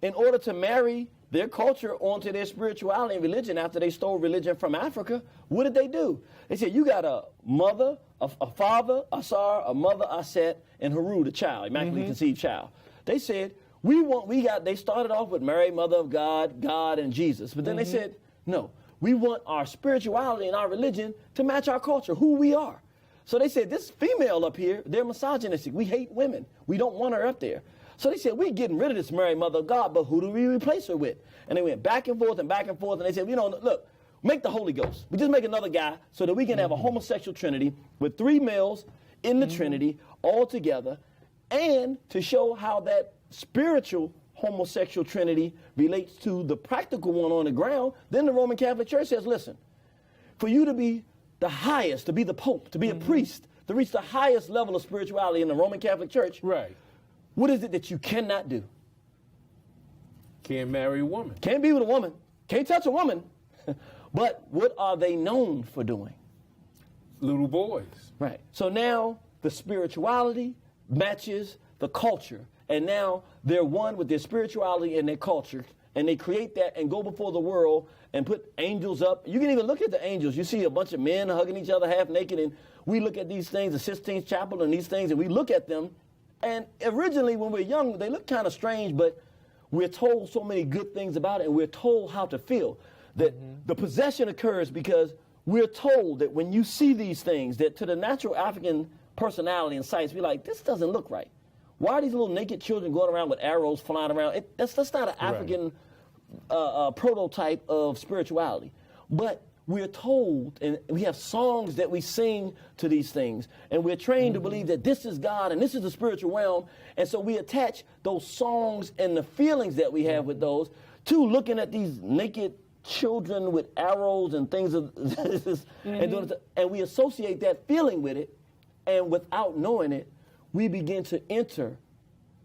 In order to marry their culture onto their spirituality and religion after they stole religion from Africa, what did they do? They said, you got a mother, a father, Asar, a mother, Aset, and Haru, the child, immaculately conceived child. They said, they started off with Mary, Mother of God, God, and Jesus. But then they said, no, we want our spirituality and our religion to match our culture, who we are. So they said, this female up here, they're misogynistic. We hate women. We don't want her up there. So they said, we're getting rid of this Mary, Mother of God, but who do we replace her with? And they went back and forth, and they said, look, make the Holy Ghost. We just make another guy so that we can have a homosexual trinity with 3 males in the trinity all together, and to show how that spiritual homosexual trinity relates to the practical one on the ground. Then the Roman Catholic Church says, listen, for you to be the highest, to be the Pope, to be a priest, to reach the highest level of spirituality in the Roman Catholic Church, right. What is it that you cannot do? Can't marry a woman. Can't be with a woman. Can't touch a woman. But what are they known for doing? Little boys. Right. So now the spirituality matches the culture. And now they're one with their spirituality and their culture. And they create that and go before the world and put angels up. You can even look at the angels. You see a bunch of men hugging each other half naked. And we look at these things, the Sistine Chapel and these things, and we look at them. And originally, when we're young, they look kind of strange, but we're told so many good things about it, and we're told how to feel. That the possession occurs because we're told that when you see these things, that to the natural African personality and sights, we're like, this doesn't look right. Why are these little naked children going around with arrows flying around? That's not an African prototype of spirituality. But we're told, and we have songs that we sing to these things, and we're trained to believe that this is God and this is the spiritual realm, and so we attach those songs and the feelings that we have with those to looking at these naked children with arrows and things of and we associate that feeling with it, and without knowing it, we begin to enter,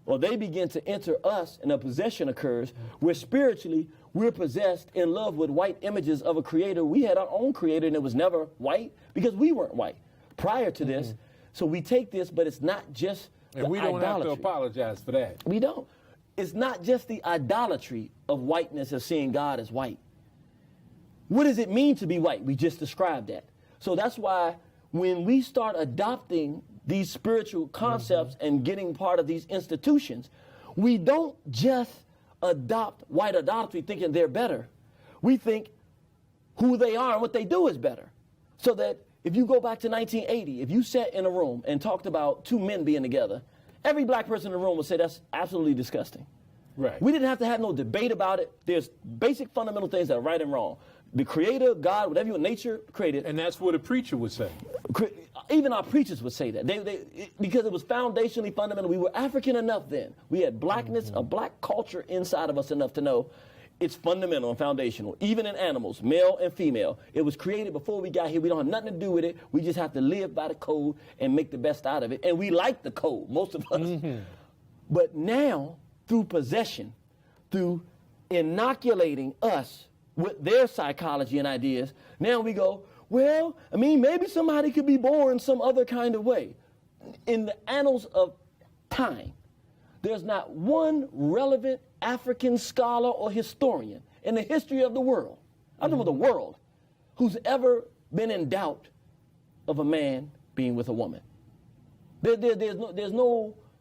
or they begin to enter us, and a possession occurs where spiritually we're possessed in love with white images of a creator. We had our own creator, and it was never white because we weren't white prior to this. So we take this, but it's not just and we don't have to apologize for that. We don't. It's not just the idolatry of whiteness of seeing God as white. What does it mean to be white? We just described that. So that's why when we start adopting these spiritual concepts and getting part of these institutions, we don't just adopt white idolatry thinking they're better. We think who they are and what they do is better. So that if you go back to 1980, if you sat in a room and talked about 2 men being together, every black person in the room would say that's absolutely disgusting. Right. We didn't have to have no debate about it. There's basic fundamental things that are right and wrong. The creator, God, whatever your nature created. And that's what a preacher would say. Even our preachers would say that. Because it was foundationally fundamental. We were African enough then. We had blackness, a black culture inside of us enough to know it's fundamental and foundational. Even in animals, male and female. It was created before we got here. We don't have nothing to do with it. We just have to live by the code and make the best out of it. And we like the code, most of us. But now, through possession, through inoculating us with their psychology and ideas, now we go, well, I mean, maybe somebody could be born some other kind of way. In the annals of time, there's not one relevant African scholar or historian in the history of the world, I'm talking about the world, who's ever been in doubt of a man being with a woman.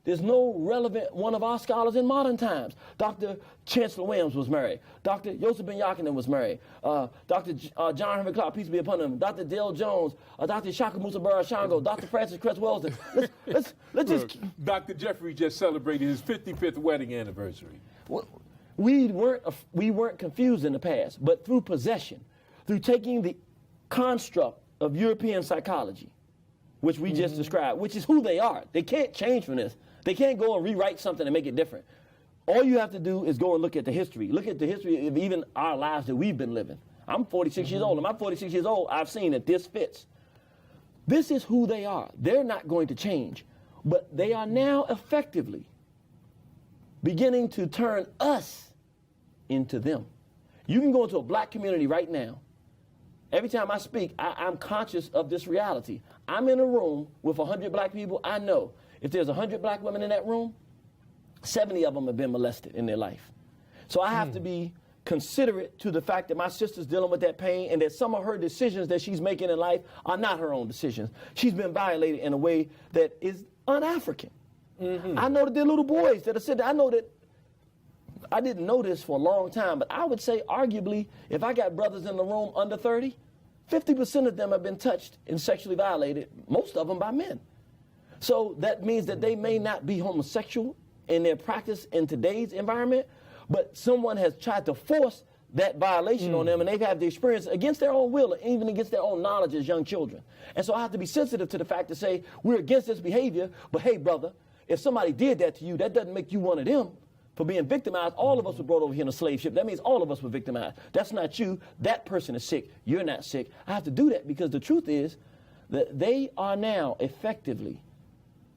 There's no relevant one of our scholars in modern times. Dr. Chancellor Williams was married. Dr. Joseph Ben Yakinen was married. Dr. John Henry Clark, peace be upon him. Dr. Dale Jones. Dr. Shaka Musa Shango. Dr. Francis Cress Wellston. Let's just... Dr. Jeffrey just celebrated his 55th wedding anniversary. We weren't confused in the past, but through possession, through taking the construct of European psychology, which we just described, which is who they are. They can't change from this. They can't go and rewrite something and make it different. All you have to do is go and look at the history. Look at the history of even our lives that we've been living. I'm 46 years old, and I'm 46 years old. I've seen that this fits. This is who they are. They're not going to change, but they are now effectively beginning to turn us into them. You can go into a black community right now. Every time I speak, I'm conscious of this reality. I'm in a room with 100 black people. I know if there's 100 black women in that room, 70 of them have been molested in their life. So I have to be considerate to the fact that my sister's dealing with that pain and that some of her decisions that she's making in life are not her own decisions. She's been violated in a way that is un-African. I know that there are little boys that are sitting there. I know that I didn't know this for a long time, but I would say arguably if I got brothers in the room under 30, 50% of them have been touched and sexually violated, most of them by men. So that means that they may not be homosexual in their practice in today's environment, but someone has tried to force that violation on them, and they've had the experience against their own will, and even against their own knowledge as young children. And so I have to be sensitive to the fact to say, we're against this behavior, but hey, brother, if somebody did that to you, that doesn't make you one of them for being victimized. All of us were brought over here in a slave ship. That means all of us were victimized. That's not you. That person is sick. You're not sick. I have to do that because the truth is that they are now effectively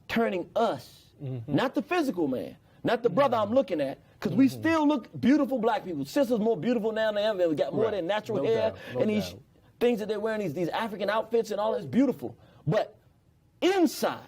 turning us, not the physical man, not the brother I'm looking at, because we still look beautiful black people. Sisters more beautiful now than ever. We got more than natural hair and these things that they're wearing, these African outfits and all that's beautiful. But inside,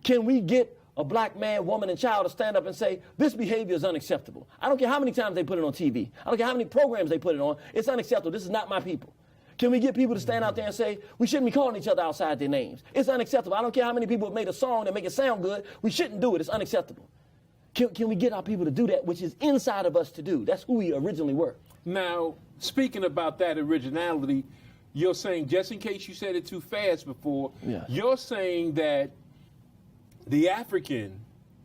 can we get a black man, woman, and child to stand up and say, this behavior is unacceptable? I don't care how many times they put it on TV. I don't care how many programs they put it on. It's unacceptable. This is not my people. Can we get people to stand out there and say, we shouldn't be calling each other outside their names? It's unacceptable. I don't care how many people have made a song that make it sound good. We shouldn't do it. It's unacceptable. Can we get our people to do that, which is inside of us to do? That's who we originally were. Now, speaking about that originality, you're saying, just in case you said it too fast before, you're saying that the African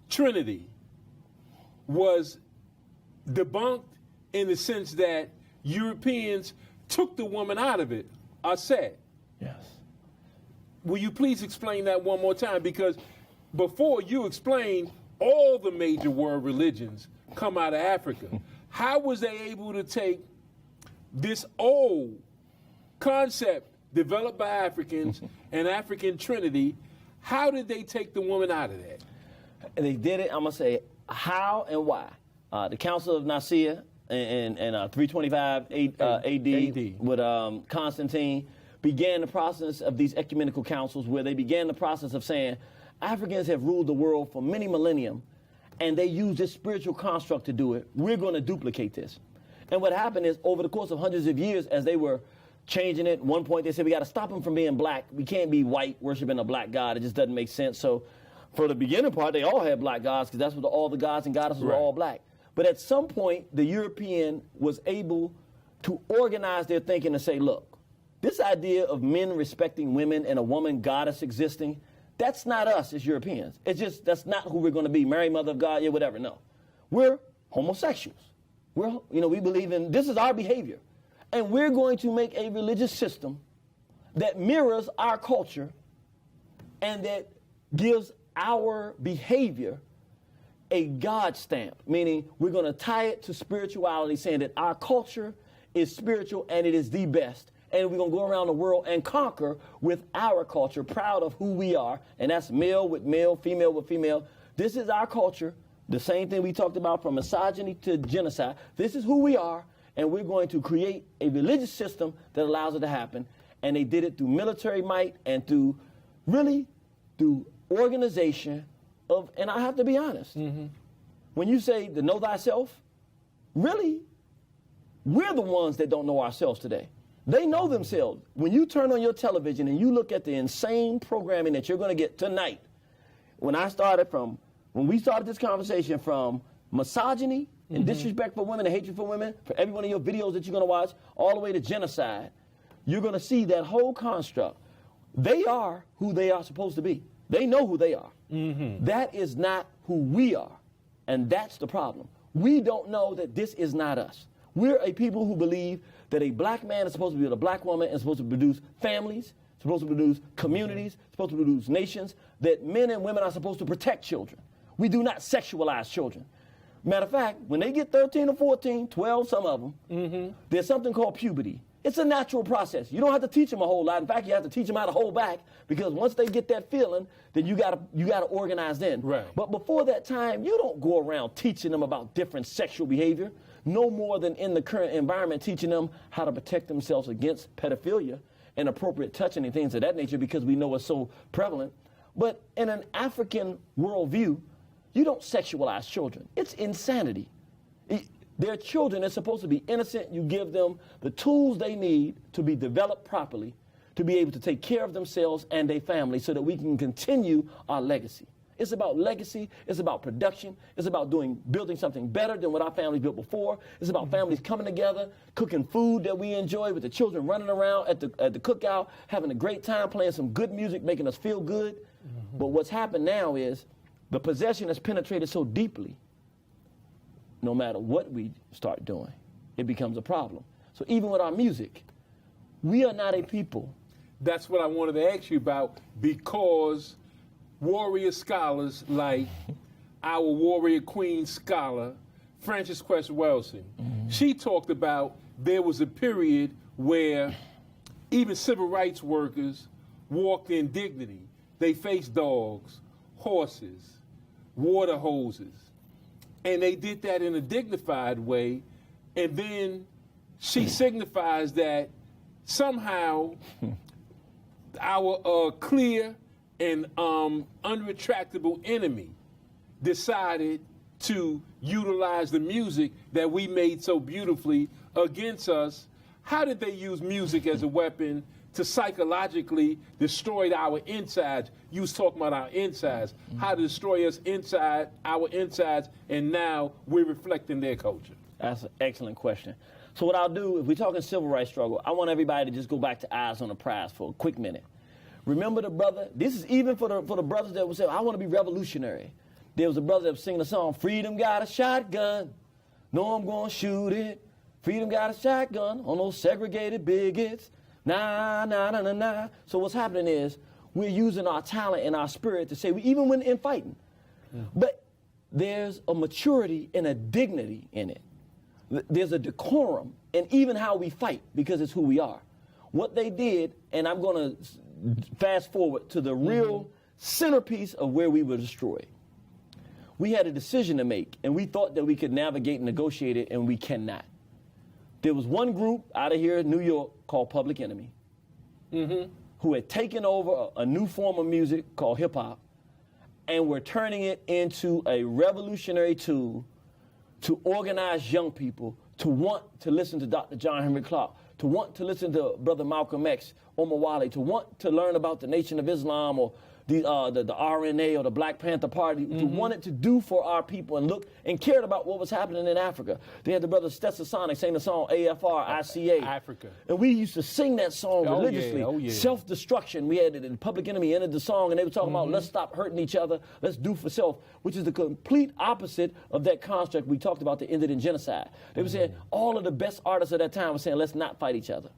Trinity was debunked in the sense that Europeans took the woman out of it, are said. Yes. Will you please explain that one more time? Because before you explained, all the major world religions come out of Africa. How was they able to take this old concept developed by Africans, an African Trinity? How did they take the woman out of that? They did it, I'm going to say, how and why. The Council of Nicaea in 325 AD with Constantine began the process of these ecumenical councils where they began the process of saying, Africans have ruled the world for many millennium, and they use this spiritual construct to do it. We're going to duplicate this. And what happened is, over the course of hundreds of years, as they were changing it, at one point they said, we got to stop them from being black. We can't be white worshiping a black god. It just doesn't make sense. So for the beginning part, they all had black gods because that's what all the gods and goddesses were all black. But at some point, the European was able to organize their thinking and say, look, this idea of men respecting women and a woman goddess existing, that's not us as Europeans. It's just, that's not who we're going to be. Mary, Mother of God, yeah, whatever. No. We're homosexuals. We believe in, this is our behavior. And we're going to make a religious system that mirrors our culture and that gives our behavior a God stamp, meaning we're going to tie it to spirituality, saying that our culture is spiritual and it is the best. And we're going to go around the world and conquer with our culture, proud of who we are. And that's male with male, female with female. This is our culture. The same thing we talked about from misogyny to genocide. This is who we are. And we're going to create a religious system that allows it to happen. And they did it through military might and through organization of, and I have to be honest, when you say to know thyself, really, we're the ones that don't know ourselves today. They know themselves. When you turn on your television and you look at the insane programming that you're going to get tonight, when we started this conversation, from misogyny and disrespect for women and hatred for women, for every one of your videos that you're going to watch, all the way to genocide, you're going to see that whole construct. They are who they are supposed to be. They know who they are. That is not who we are, and that's the problem. We don't know that this is not us. We're a people who believe that a black man is supposed to be with a black woman and supposed to produce families, supposed to produce communities, supposed to produce nations, that men and women are supposed to protect children. We do not sexualize children. Matter of fact, when they get 13 or 14, 12, some of them, there's something called puberty. It's a natural process. You don't have to teach them a whole lot. In fact, you have to teach them how to hold back, because once they get that feeling, then you gotta organize then. Right. But before that time, you don't go around teaching them about different sexual behavior, no more than in the current environment teaching them how to protect themselves against pedophilia, inappropriate touching and things of that nature, because we know it's so prevalent. But in an African worldview, you don't sexualize children. It's insanity. They're children. They're supposed to be innocent. You give them the tools they need to be developed properly, to be able to take care of themselves and their family, so that we can continue our legacy. It's about legacy. It's about production. It's about building something better than what our families built before. It's about families coming together, cooking food that we enjoy, with the children running around at the cookout, having a great time, playing some good music, making us feel good. But what's happened now is the possession has penetrated so deeply. No matter what we start doing, it becomes a problem. So even with our music, we are not a people. That's what I wanted to ask you about, because warrior scholars like our warrior queen scholar, Frances Cress Welsing, she talked about there was a period where even civil rights workers walked in dignity. They faced dogs, horses, water hoses, and they did that in a dignified way. And then she signifies that somehow our clear and unretractable enemy decided to utilize the music that we made so beautifully against us. How did they use music as a weapon to psychologically destroy our insides? You was talking about our insides, how to destroy us inside, our insides, and now we're reflecting their culture. That's an excellent question. So what I'll do, if we're talking civil rights struggle, I want everybody to just go back to Eyes on the Prize for a quick minute. Remember the brother, this is even for the brothers that would say, I want to be revolutionary. There was a brother that was singing a song, freedom got a shotgun, no, I'm going to shoot it. Freedom got a shotgun on those segregated bigots. Nah, nah, nah, nah, nah. So what's happening is we're using our talent and our spirit to say, even when in fighting, but there's a maturity and a dignity in it. There's a decorum in even how we fight, because it's who we are. What they did, and I'm going to fast forward to the real centerpiece of where we were destroyed. We had a decision to make, and we thought that we could navigate and negotiate it, and we cannot. There was one group out of here in New York called Public Enemy, who had taken over a new form of music called hip-hop, and were turning it into a revolutionary tool to organize young people to want to listen to Dr. John Henry Clark, to want to listen to Brother Malcolm X, Omar Wale, to want to learn about the Nation of Islam or the RNA or the Black Panther Party, to want it to do for our people and look and cared about what was happening in Africa. They had the brother Stetson Sonic saying the song AFR, ICA. Africa. And we used to sing that song religiously. Oh, yeah. Self-destruction. We had it in Public Enemy ended the song, and they were talking about let's stop hurting each other, let's do for self, which is the complete opposite of that construct we talked about that ended in genocide. They were saying all of the best artists of that time were saying let's not fight each other.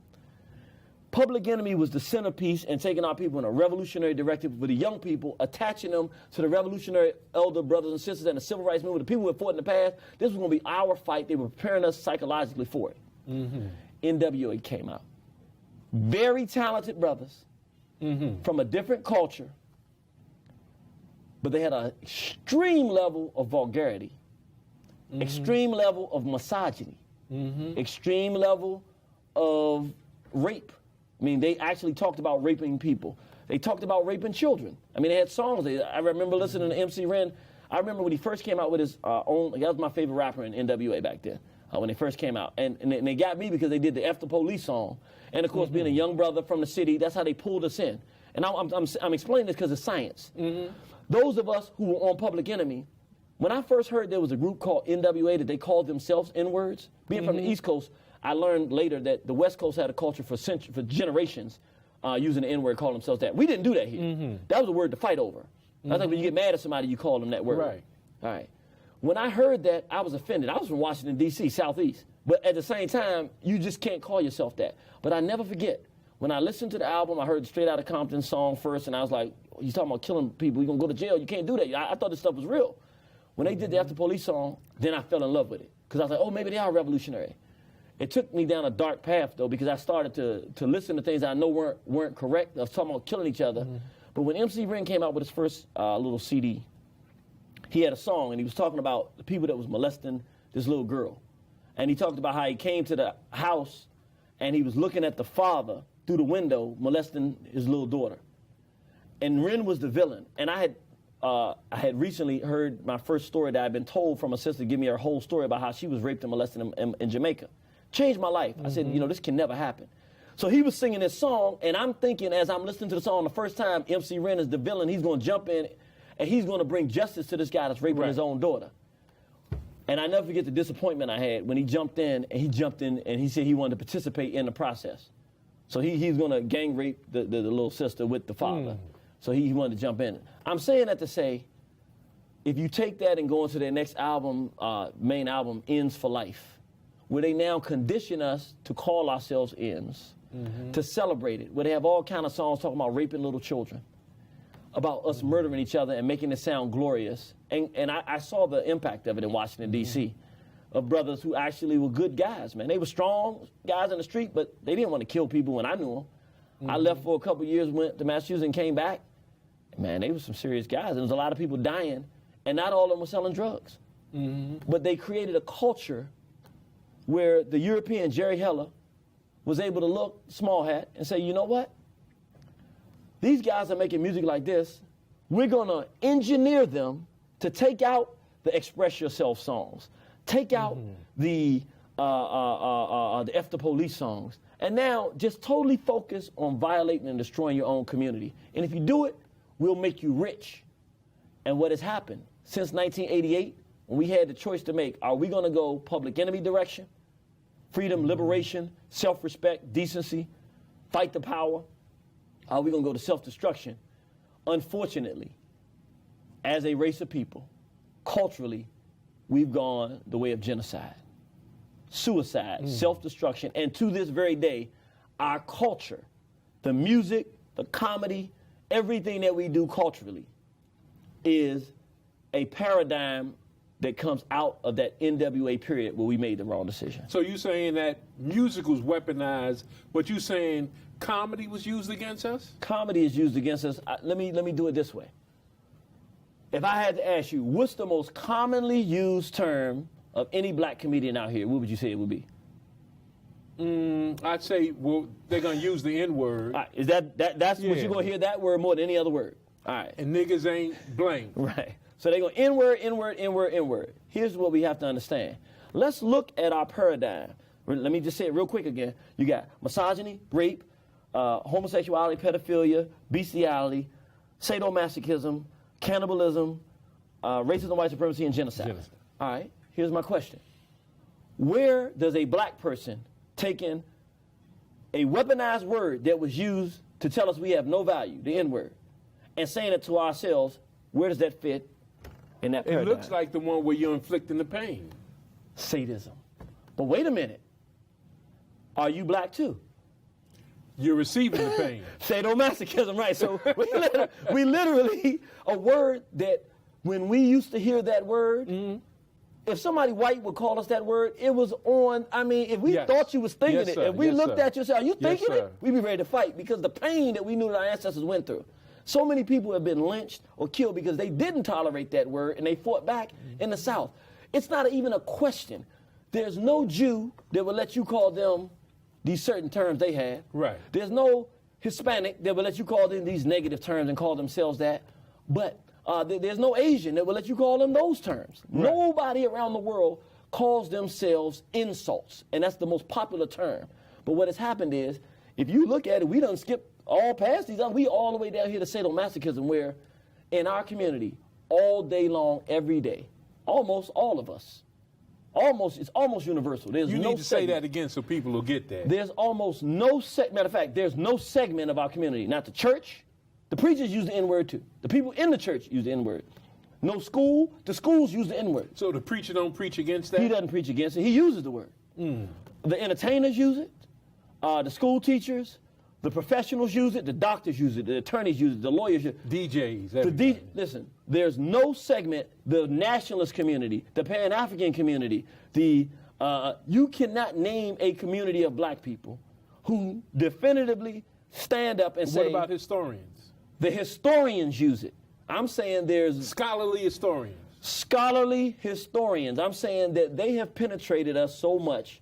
Public Enemy was the centerpiece and taking our people in a revolutionary directive with the young people, attaching them to the revolutionary elder brothers and sisters and the civil rights movement, the people who had fought in the past. This was going to be our fight. They were preparing us psychologically for it. NWA came out. Very talented brothers from a different culture, but they had an extreme level of vulgarity, extreme level of misogyny, extreme level of rape. I mean, they actually talked about raping people. They talked about raping children. I mean, they had songs. I remember listening to MC Ren. I remember when he first came out with his own, that was my favorite rapper in NWA back then, when they first came out. And they got me because they did the F the Police song. And, of course, being a young brother from the city, that's how they pulled us in. And I'm explaining this because it's science. Those of us who were on Public Enemy, when I first heard there was a group called NWA that they called themselves N-words, being from the East Coast, I learned later that the West Coast had a culture for generations using the N-word, calling themselves that. We didn't do that here. That was a word to fight over. That's like when you get mad at somebody, you call them that word. Right. All right. When I heard that, I was offended. I was from Washington, D.C., Southeast. But at the same time, you just can't call yourself that. But I never forget, when I listened to the album, I heard the Straight Outta Compton song first, and I was like, he's talking about killing people, you're going to go to jail, you can't do that. I thought this stuff was real. When they did the After Police song, then I fell in love with it. Because I was like, oh, maybe they are revolutionary. It took me down a dark path, though, because I started to listen to things I know weren't correct. I was talking about killing each other. But when MC Ren came out with his first little CD, he had a song, and he was talking about the people that was molesting this little girl. And he talked about how he came to the house, and he was looking at the father through the window molesting his little daughter. And Ren was the villain. And I had recently heard my first story that I'd been told from a sister give me her whole story about how she was raped and molested in Jamaica. Changed my life. I said, you know, this can never happen. So he was singing this song, and I'm thinking as I'm listening to the song the first time, MC Ren is the villain. He's going to jump in, and he's going to bring justice to this guy that's raping his own daughter. And I never forget the disappointment I had when he jumped in, and he said he wanted to participate in the process. So he's going to gang rape the little sister with the father. So he wanted to jump in. I'm saying that to say, if you take that and go into their next album, main album, Ends for Life, where they now condition us to call ourselves ends, to celebrate it, where they have all kind of songs talking about raping little children, about us murdering each other and making it sound glorious. And I saw the impact of it in Washington, D.C., of brothers who actually were good guys, man. They were strong guys in the street, but they didn't want to kill people when I knew them. I left for a couple of years, went to Massachusetts and came back. Man, they were some serious guys. And there was a lot of people dying, and not all of them were selling drugs. But they created a culture where the European Jerry Heller was able to look, small hat, and say, you know what? These guys are making music like this. We're going to engineer them to take out the Express Yourself songs, take out the F the Police songs, and now just totally focus on violating and destroying your own community. And if you do it, we'll make you rich. And what has happened since 1988, when we had the choice to make, are we going to go Public Enemy direction, freedom, liberation, self-respect, decency, fight the power? Are we going to go to self-destruction? Unfortunately, as a race of people, culturally, we've gone the way of genocide, suicide, self-destruction, and to this very day, our culture, the music, the comedy, everything that we do culturally is a paradigm that comes out of that NWA period where we made the wrong decision. So you saying that music was weaponized, but you saying comedy was used against us? Comedy is used against us. Let me do it this way. If I had to ask you, what's the most commonly used term of any black comedian out here, what would you say it would be? I'd say, well, they're going to use the N-word. Is that's what you're going to hear that word more than any other word? All right. And niggas ain't blamed. Right. So they're going N-word, N-word, N-word, N-word. Here's what we have to understand. Let's look at our paradigm. Let me just say it real quick again. You got misogyny, rape, homosexuality, pedophilia, bestiality, sadomasochism, cannibalism, racism, white supremacy, and genocide. All right. Here's my question. Where does a black person taking a weaponized word that was used to tell us we have no value, the N-word, and saying it to ourselves, where does that fit in that paradigm? It looks like the one where you're inflicting the pain. Sadism. But wait a minute. Are you black too? You're receiving the pain. Sadomasochism, right. So we literally, a word that when we used to hear that word, if somebody white would call us that word, it was on, I mean, if we thought you was thinking it, if we looked at you and said, are you thinking it? We'd be ready to fight because the pain that we knew that our ancestors went through. So many people have been lynched or killed because they didn't tolerate that word and they fought back in the South. It's not even a question. There's no Jew that will let you call them these certain terms they had. Right. There's no Hispanic that will let you call them these negative terms and call themselves that. But there's no Asian that will let you call them those terms. Right. Nobody around the world calls themselves insults, and that's the most popular term. But what has happened is, if you look at it, we done skipped all past these. We all the way down here to sadomasochism, where in our community, all day long, every day, almost all of us, it's almost universal. There's you no need to say that again so people will get that. There's almost no matter of fact, there's no segment of our community, not the church. The preachers use the N-word too. The people in the church use the N-word. No school, the schools use the N-word. So the preacher don't preach against that? He doesn't preach against it. He uses the word. The entertainers use it. The school teachers, the professionals use it. The doctors use it. The attorneys use it. The lawyers use it. DJs. Listen, there's no segment, the nationalist community, the Pan-African community, you cannot name a community of black people who definitively stand up and say. What about historians? The historians use it. I'm saying there's Scholarly historians. Scholarly historians. I'm saying that they have penetrated us so much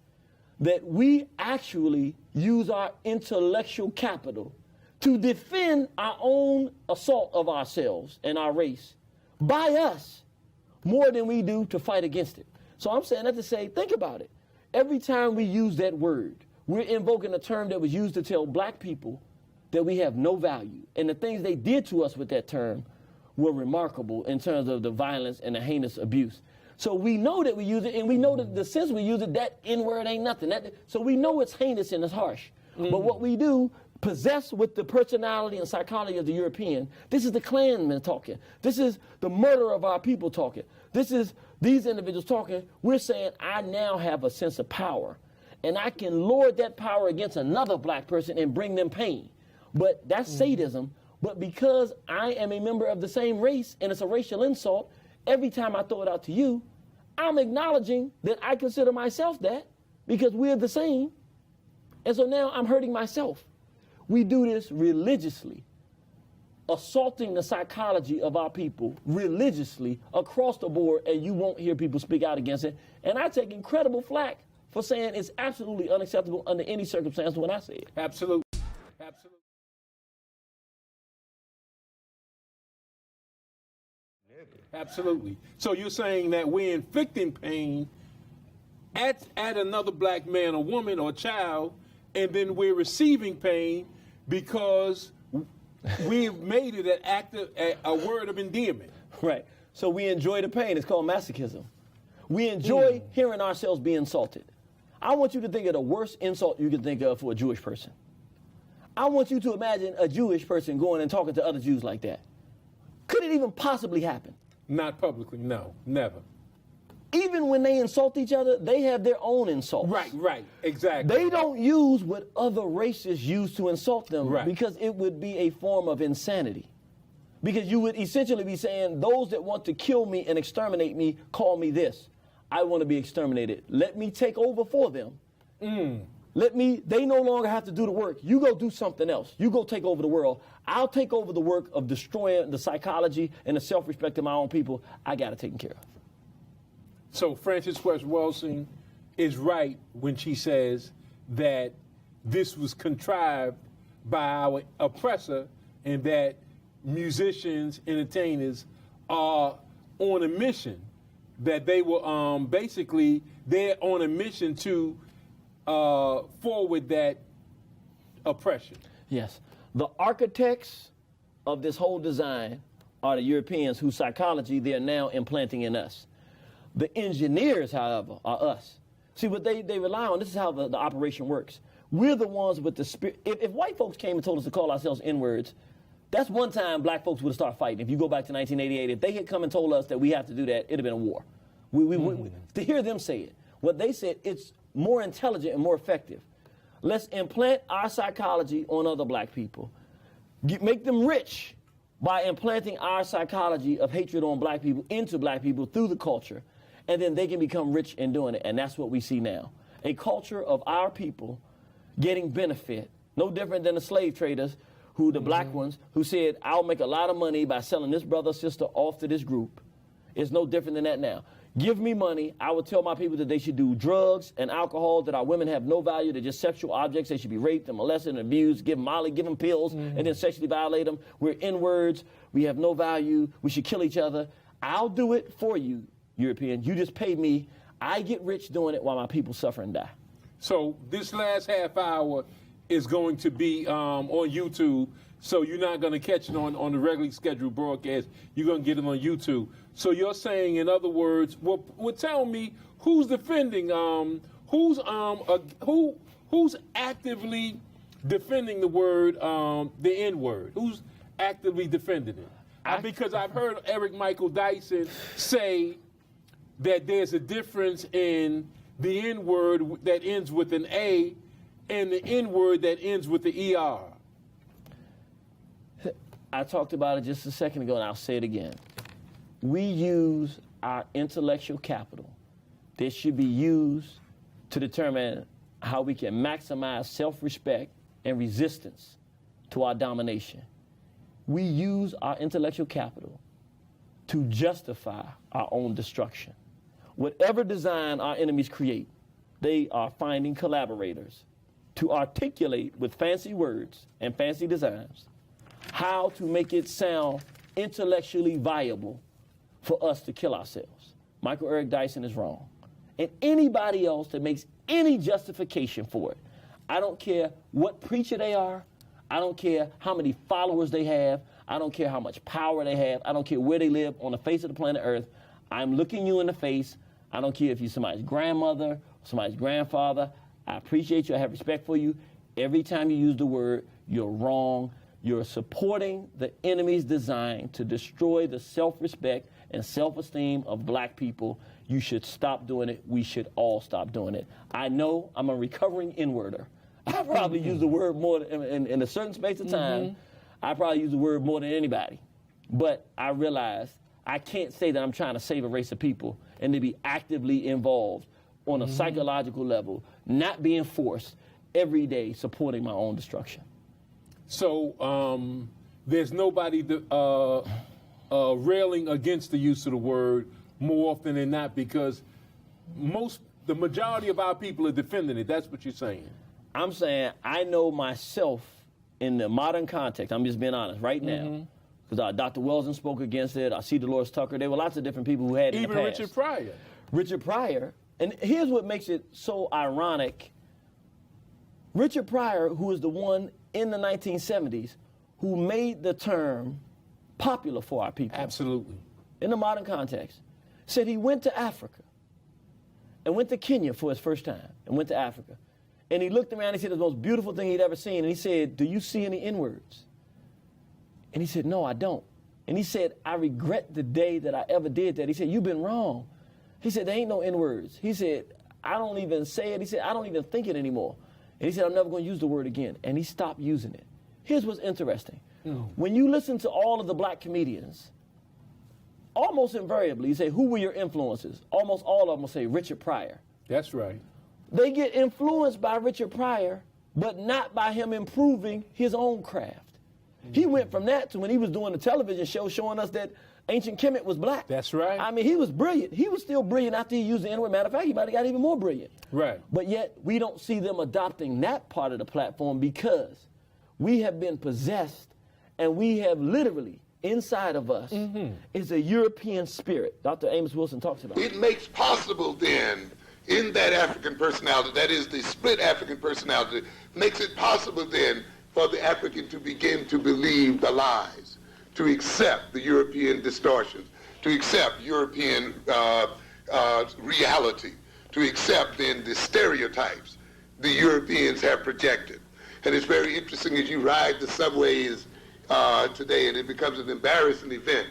that we actually use our intellectual capital to defend our own assault of ourselves and our race by us more than we do to fight against it. So I'm saying that to say, think about it. Every time we use that word, we're invoking a term that was used to tell black people that we have no value. And the things they did to us with that term were remarkable in terms of the violence and the heinous abuse. So we know that we use it, and we know that the sense we use it, that N-word ain't nothing. So we know it's heinous and it's harsh. But what we do, possessed with the personality and psychology of the European, this is the Klansmen talking. This is the murder of our people talking. This is these individuals talking. We're saying, I now have a sense of power, and I can lord that power against another black person and bring them pain. But that's sadism. But because I am a member of the same race, and it's a racial insult, every time I throw it out to you, I'm acknowledging that I consider myself that because we're the same. And so now I'm hurting myself. We do this religiously, assaulting the psychology of our people religiously across the board, and you won't hear people speak out against it. And I take incredible flack for saying it's absolutely unacceptable under any circumstance when I say it. Absolutely. Absolutely. So you're saying that we're inflicting pain at another black man or woman or child, and then we're receiving pain because we've made it an act of, a word of endearment. Right. So we enjoy the pain. It's called masochism. We enjoy hearing ourselves be insulted. I want you to think of the worst insult you can think of for a Jewish person. I want you to imagine a Jewish person going and talking to other Jews like that. Could it even possibly happen? Not publicly, no, never. Even when they insult each other, they have their own insults. Right, exactly. They don't use what other races use to insult them because it would be a form of insanity. Because you would essentially be saying, those that want to kill me and exterminate me call me this. I want to be exterminated. Let me take over for them. They no longer have to do the work. You go do something else. You go take over the world. I'll take over the work of destroying the psychology and the self-respect of my own people. I got it taken care of. So Frances West Wilson is right when she says that this was contrived by our oppressor and that musicians, entertainers are on a mission, that they were basically, they're on a mission to forward that oppression. Yes. The architects of this whole design are the Europeans whose psychology they are now implanting in us. The engineers, however, are us. See, what they rely on, this is how the operation works. We're the ones with the spirit. If white folks came and told us to call ourselves N-words, that's one time black folks would have started fighting. If you go back to 1988, if they had come and told us that we have to do that, it'd have been a war. To hear them say it, what they said, it's more intelligent and more effective. Let's implant our psychology on other black people. Make them rich by implanting our psychology of hatred on black people into black people through the culture, and then they can become rich in doing it, and that's what we see now. A culture of our people getting benefit, no different than the slave traders, who the black ones, who said, I'll make a lot of money by selling this brother or sister off to this group. It's no different than that now. Give me money, I would tell my people that they should do drugs and alcohol, that our women have no value, they're just sexual objects, they should be raped and molested and abused, give them Molly, give them pills, and then sexually violate them. We're N-words, we have no value, we should kill each other. I'll do it for you, European. You just pay me, I get rich doing it while my people suffer and die. So this last half hour is going to be on YouTube, so you're not going to catch it on the regularly scheduled broadcast. You're going to get it on YouTube. So you're saying, in other words, well tell me who's defending, who's actively defending the word, the N-word? Who's actively defending it? Because I've heard Eric Michael Dyson say that there's a difference in the N word that ends with an A and the N word that ends with the ER? I talked about it just a second ago, and I'll say it again. We use our intellectual capital that should be used to determine how we can maximize self-respect and resistance to our domination. We use our intellectual capital to justify our own destruction. Whatever design our enemies create, they are finding collaborators to articulate with fancy words and fancy designs how to make it sound intellectually viable for us to kill ourselves. Michael Eric Dyson is wrong. And anybody else that makes any justification for it, I don't care what preacher they are, I don't care how many followers they have, I don't care how much power they have, I don't care where they live on the face of the planet Earth, I'm looking you in the face. I don't care if you're somebody's grandmother, somebody's grandfather. I appreciate you, I have respect for you. Every time you use the word, you're wrong. You're supporting the enemy's design to destroy the self-respect and self-esteem of black people. You should stop doing it. We should all stop doing it. I know I'm a recovering N-worder. I probably use the word more in a certain space of time. I probably use the word more than anybody. But I realize I can't say that I'm trying to save a race of people and to be actively involved on a psychological level, not being forced every day supporting my own destruction. So there's nobody railing against the use of the word more often than not because the majority of our people are defending it. That's what you're saying. I'm saying I know myself in the modern context. I'm just being honest right now. Because Dr. Welsing spoke against it. I see Dolores Tucker. There were lots of different people who had it in the past. Even Richard Pryor. Richard Pryor. And here's what makes it so ironic. Richard Pryor, who was the one in the 1970s who made the term popular for our people. Absolutely. In the modern context, said he went to Africa and went to Kenya for his first time and went to Africa. And he looked around and he said, the most beautiful thing he'd ever seen. And he said, do you see any N-words? And he said, no, I don't. And he said, I regret the day that I ever did that. He said, you've been wrong. He said, there ain't no N-words. He said, I don't even say it. He said, I don't even think it anymore. And he said, I'm never going to use the word again. And he stopped using it. Here's what's interesting. When you listen to all of the black comedians, almost invariably, you say, who were your influences? Almost all of them will say Richard Pryor. That's right. They get influenced by Richard Pryor, but not by him improving his own craft. He went from that to when he was doing the television show showing us that ancient Kemet was black. That's right. I mean, he was brilliant. He was still brilliant after he used the N-word. Matter of fact, he might have got even more brilliant. Right. But yet, we don't see them adopting that part of the platform because we have been possessed and we have literally, inside of us, is a European spirit. Dr. Amos Wilson talks about it. It makes possible then, in that African personality, that is the split African personality, makes it possible then for the African to begin to believe the lies, to accept the European distortions, to accept European reality, to accept then the stereotypes the Europeans have projected. And it's very interesting as you ride the subways today, and it becomes an embarrassing event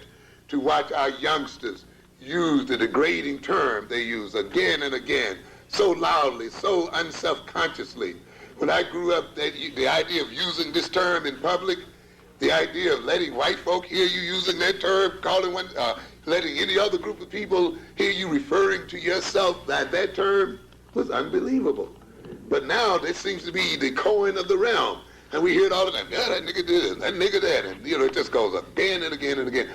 to watch our youngsters use the degrading term they use again and again, so loudly, so unself-consciously. When I grew up, the idea of using this term in public, the idea of letting white folk hear you using that term, letting any other group of people hear you referring to yourself by that term was unbelievable. But now this seems to be the coin of the realm. And we hear it all the time, yeah, that nigga this, that nigga that, and it just goes again and again and again.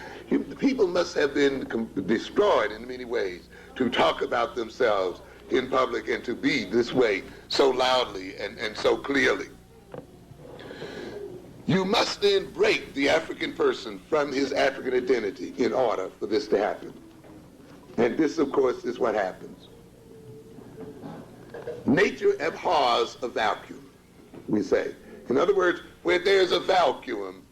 People must have been destroyed in many ways to talk about themselves in public and to be this way so loudly and so clearly. You must then break the African person from his African identity in order for this to happen. And this, of course, is what happens. Nature abhors a vacuum, we say. In other words, where there's a vacuum,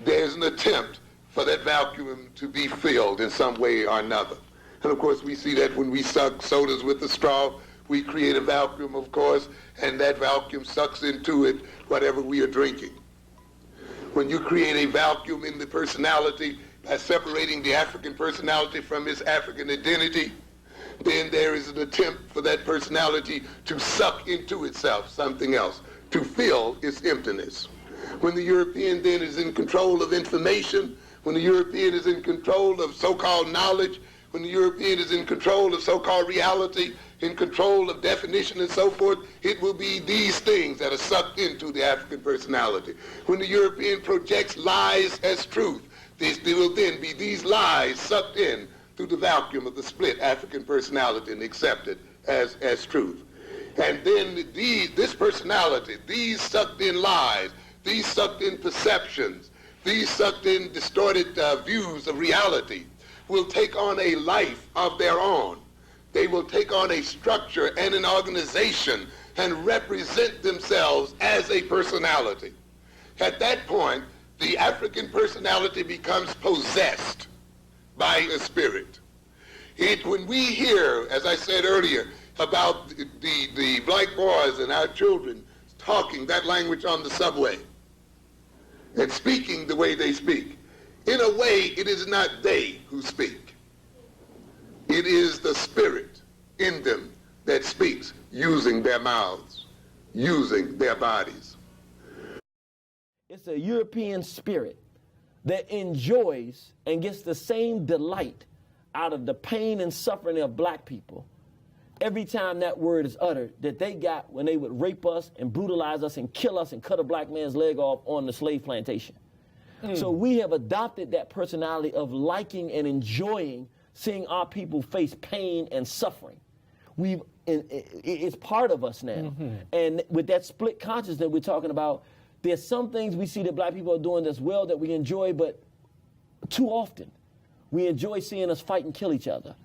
there's an attempt for that vacuum to be filled in some way or another. And of course, we see that when we suck sodas with the straw, we create a vacuum, of course, and that vacuum sucks into it whatever we are drinking. When you create a vacuum in the personality by separating the African personality from its African identity, then there is an attempt for that personality to suck into itself something else, to fill its emptiness. When the European then is in control of information, when the European is in control of so-called knowledge, when the European is in control of so-called reality, in control of definition and so forth, it will be these things that are sucked into the African personality. When the European projects lies as truth, there will then be these lies sucked in through the vacuum of the split African personality and accepted as truth. And then this personality, these sucked in lies, these sucked in perceptions, these sucked in distorted views of reality, will take on a life of their own. They will take on a structure and an organization and represent themselves as a personality. At that point, the African personality becomes possessed by a spirit. When we hear, as I said earlier, about the black boys and our children talking that language on the subway and speaking the way they speak, in a way, it is not they who speak. It is the spirit in them that speaks, using their mouths, using their bodies. It's a European spirit that enjoys and gets the same delight out of the pain and suffering of black people every time that word is uttered that they got when they would rape us and brutalize us and kill us and cut a black man's leg off on the slave plantation. So we have adopted that personality of liking and enjoying seeing our people face pain and suffering. It's part of us now. And with that split consciousness we're talking about, there's some things we see that black people are doing that's well that we enjoy, but too often we enjoy seeing us fight and kill each other,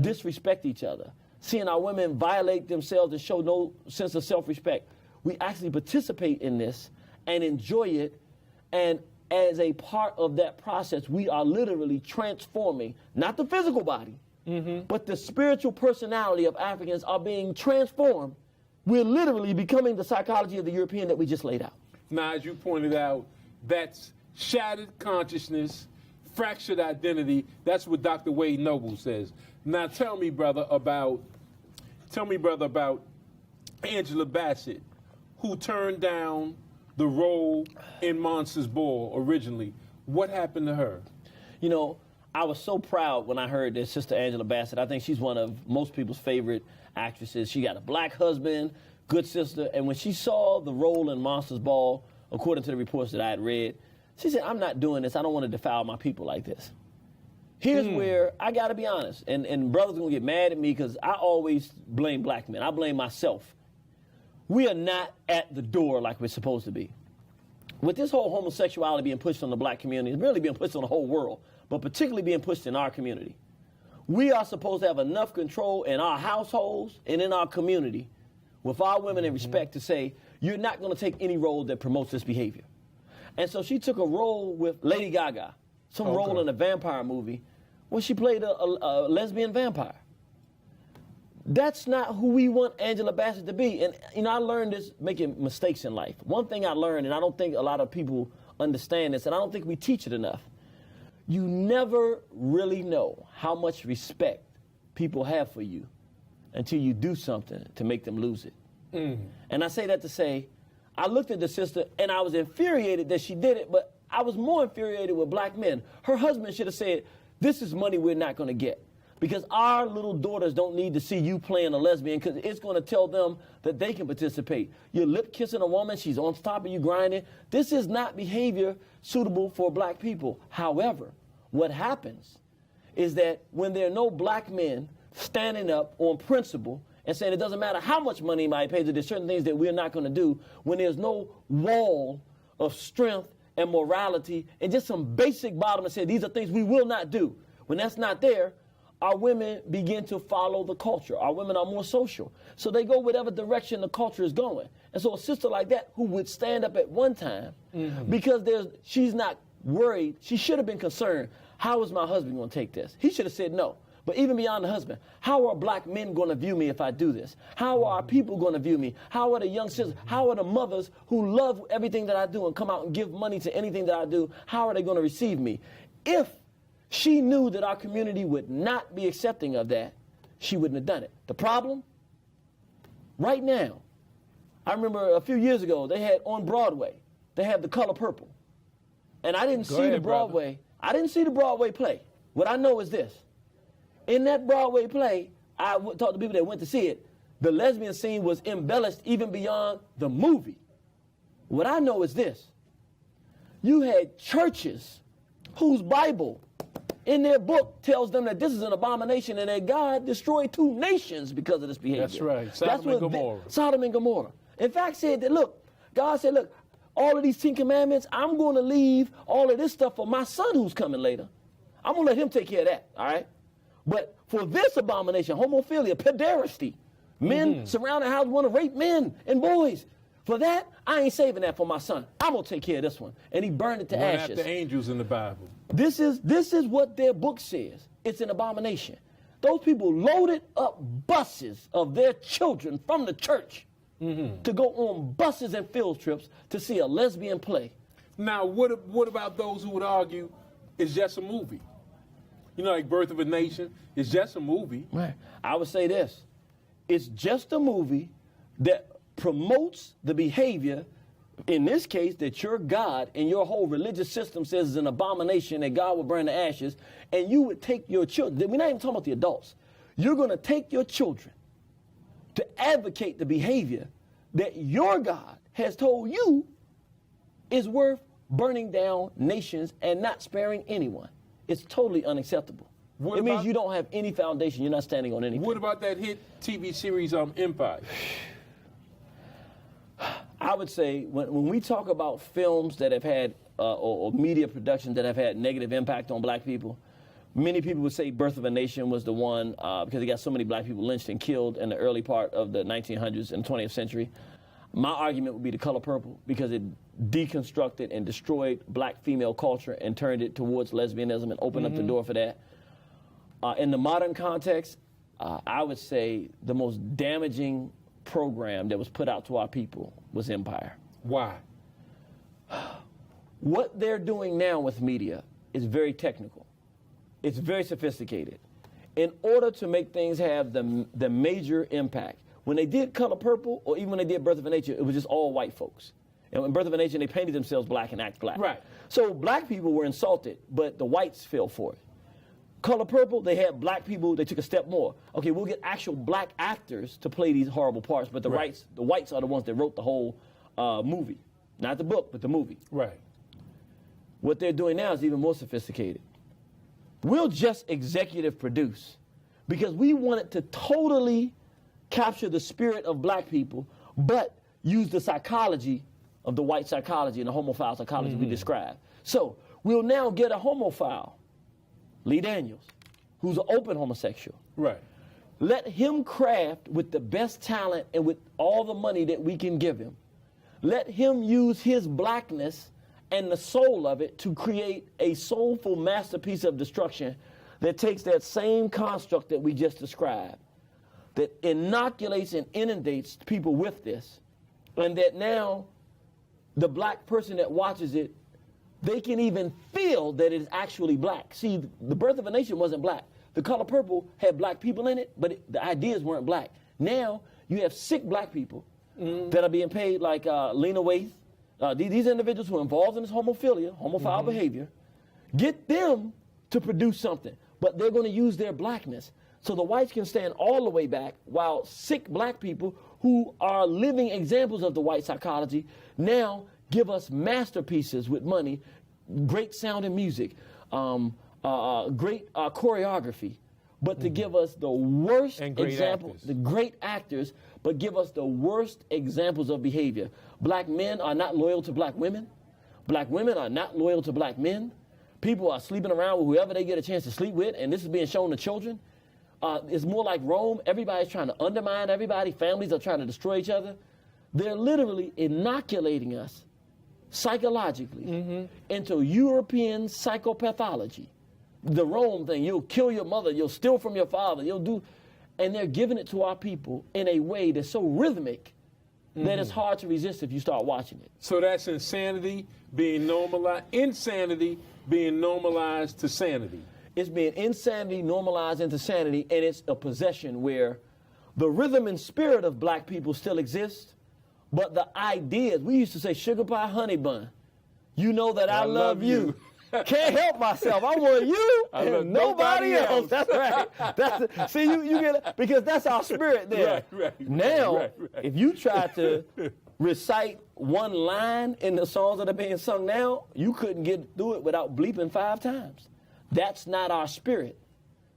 disrespect each other, seeing our women violate themselves and show no sense of self-respect. We actually participate in this and enjoy it, and as a part of that process, we are literally transforming, not the physical body, but the spiritual personality of Africans are being transformed. We're literally becoming the psychology of the European that we just laid out. Now, as you pointed out, that's shattered consciousness, fractured identity. That's what Dr. Wade Noble says. Now, tell me, brother, about Angela Bassett, who turned down the role in Monsters Ball originally. What happened to her? You know, I was so proud when I heard that Sister Angela Bassett. I think she's one of most people's favorite actresses. She got a black husband, good sister, and when she saw the role in Monsters Ball, according to the reports that I had read, she said, I'm not doing this. I don't want to defile my people like this. Here's where I got to be honest, and brothers going to get mad at me because I always blame black men. I blame myself. We are not at the door like we're supposed to be. With this whole homosexuality being pushed on the black community, it's really being pushed on the whole world, but particularly being pushed in our community. We are supposed to have enough control in our households and in our community with our women in respect to say, you're not going to take any role that promotes this behavior. And so she took a role with Lady Gaga, some role in a vampire movie, where she played a lesbian vampire. That's not who we want Angela Bassett to be. And, you know, I learned this making mistakes in life. One thing I learned, and I don't think a lot of people understand this, and I don't think we teach it enough, you never really know how much respect people have for you until you do something to make them lose it. And I say that to say, I looked at the sister, and I was infuriated that she did it, but I was more infuriated with black men. Her husband should have said, this is money we're not going to get. Because our little daughters don't need to see you playing a lesbian because it's going to tell them that they can participate. You're lip kissing a woman, she's on top of you grinding. This is not behavior suitable for black people. However, what happens is that when there are no black men standing up on principle and saying it doesn't matter how much money might pay, that there's certain things that we're not going to do, when there's no wall of strength and morality and just some basic bottom and say these are things we will not do. When that's not there, our women begin to follow the culture. Our women are more social. So they go whatever direction the culture is going. And so a sister like that who would stand up at one time because she's not worried, she should have been concerned, how is my husband going to take this? He should have said no. But even beyond the husband, how are black men going to view me if I do this? How are people going to view me? How are the young sisters? How are the mothers who love everything that I do and come out and give money to anything that I do? How are they going to receive me? If she knew that our community would not be accepting of that, she wouldn't have done it. The problem, right now, I remember a few years ago, they had on Broadway, they had The Color Purple. And I didn't see the Broadway. I didn't see the Broadway play. What I know is this. In that Broadway play, I talked to people that went to see it, the lesbian scene was embellished even beyond the movie. What I know is this. You had churches whose Bible in their book tells them that this is an abomination and that God destroyed 2 nations because of this behavior. That's right. Sodom and Gomorrah. Sodom and Gomorrah. In fact, said that, look, God said, look, all of these 10 commandments, I'm going to leave all of this stuff for my son who's coming later. I'm going to let him take care of that, all right? But for this abomination, homophilia, pederasty, men surrounding houses want to rape men and boys. For that, I ain't saving that for my son. I'm going to take care of this one. And he burned it to ashes. After angels in the Bible. This is what their book says. It's an abomination. Those people loaded up buses of their children from the church to go on buses and field trips to see a lesbian play. Now, what about those who would argue it's just a movie? You know, like Birth of a Nation, it's just a movie. Right. I would say this. It's just a movie that promotes the behavior, in this case, that your God and your whole religious system says is an abomination, that God will burn to ashes, and you would take your children. We're not even talking about the adults. You're going to take your children to advocate the behavior that your God has told you is worth burning down nations and not sparing anyone. It's totally unacceptable. It means you don't have any foundation. You're not standing on anything. What about that hit TV series Empire? I would say when we talk about films that have had, or media productions that have had negative impact on black people, many people would say Birth of a Nation was the one because it got so many black people lynched and killed in the early part of the 1900s and 20th century. My argument would be The Color Purple because it deconstructed and destroyed black female culture and turned it towards lesbianism and opened up the door for that. In the modern context, I would say the most damaging program that was put out to our people was Empire. Why? What they're doing now with media is very technical. It's very sophisticated. In order to make things have the major impact, when they did Color Purple, or even when they did Birth of a Nation, it was just all white folks. And in Birth of a Nation, they painted themselves black and act black. Right. So black people were insulted, but the whites fell for it. Color Purple, they had black people, they took a step more. Okay, we'll get actual black actors to play these horrible parts, but the whites are the ones that wrote the whole movie. Not the book, but the movie. Right. What they're doing now is even more sophisticated. We'll just executive produce because we wanted to totally capture the spirit of black people, but use the psychology of the white psychology and the homophile psychology we described. So we'll now get a homophile, Lee Daniels, who's an open homosexual. Right. Let him craft with the best talent and with all the money that we can give him. Let him use his blackness and the soul of it to create a soulful masterpiece of destruction that takes that same construct that we just described, that inoculates and inundates people with this, and that now the black person that watches it, they can even feel that it is actually black. See, the Birth of a Nation wasn't black. The Color Purple had black people in it, but the ideas weren't black. Now you have sick black people that are being paid like Lena Waithe, these individuals who are involved in this homophile behavior. Get them to produce something, but they're going to use their blackness. So the whites can stand all the way back while sick black people who are living examples of the white psychology now give us masterpieces with money, great sound and music, great choreography, but to give us the worst examples, the great actors, but give us the worst examples of behavior. Black men are not loyal to black women. Black women are not loyal to black men. People are sleeping around with whoever they get a chance to sleep with, and this is being shown to children. It's more like Rome. Everybody's trying to undermine everybody. Families are trying to destroy each other. They're literally inoculating us psychologically into European psychopathology. The Rome thing, you'll kill your mother, you'll steal from your father, you'll do, and they're giving it to our people in a way that's so rhythmic that it's hard to resist if you start watching it. So that's insanity being normalized, insanity being normalized to sanity. It's being insanity normalized into sanity, and it's a possession where the rhythm and spirit of black people still exists, but the ideas, we used to say sugar pie, honey bun. You know that I love you. Can't help myself. I want you and nobody else. That's right. See, you get it? Because that's our spirit there. Now, if you try to recite one line in the songs that are being sung now, you couldn't get through it without bleeping 5 times. That's not our spirit.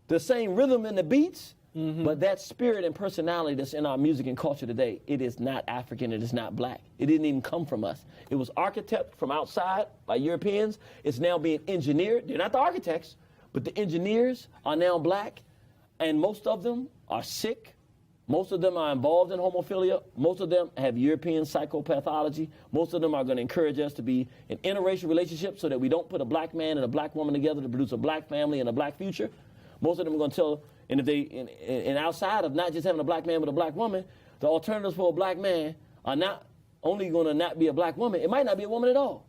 The same rhythm and the beats, but that spirit and personality that's in our music and culture today, it is not African, it is not black. It didn't even come from us. It was architected from outside by Europeans. It's now being engineered. They're not the architects, but the engineers are now black, and most of them are sick. Most of them are involved in homophilia. Most of them have European psychopathology. Most of them are going to encourage us to be in interracial relationships so that we don't put a black man and a black woman together to produce a black family and a black future. Most of them are going to tell, and if they, and outside of not just having a black man but a black woman, the alternatives for a black man are not only going to not be a black woman, it might not be a woman at all.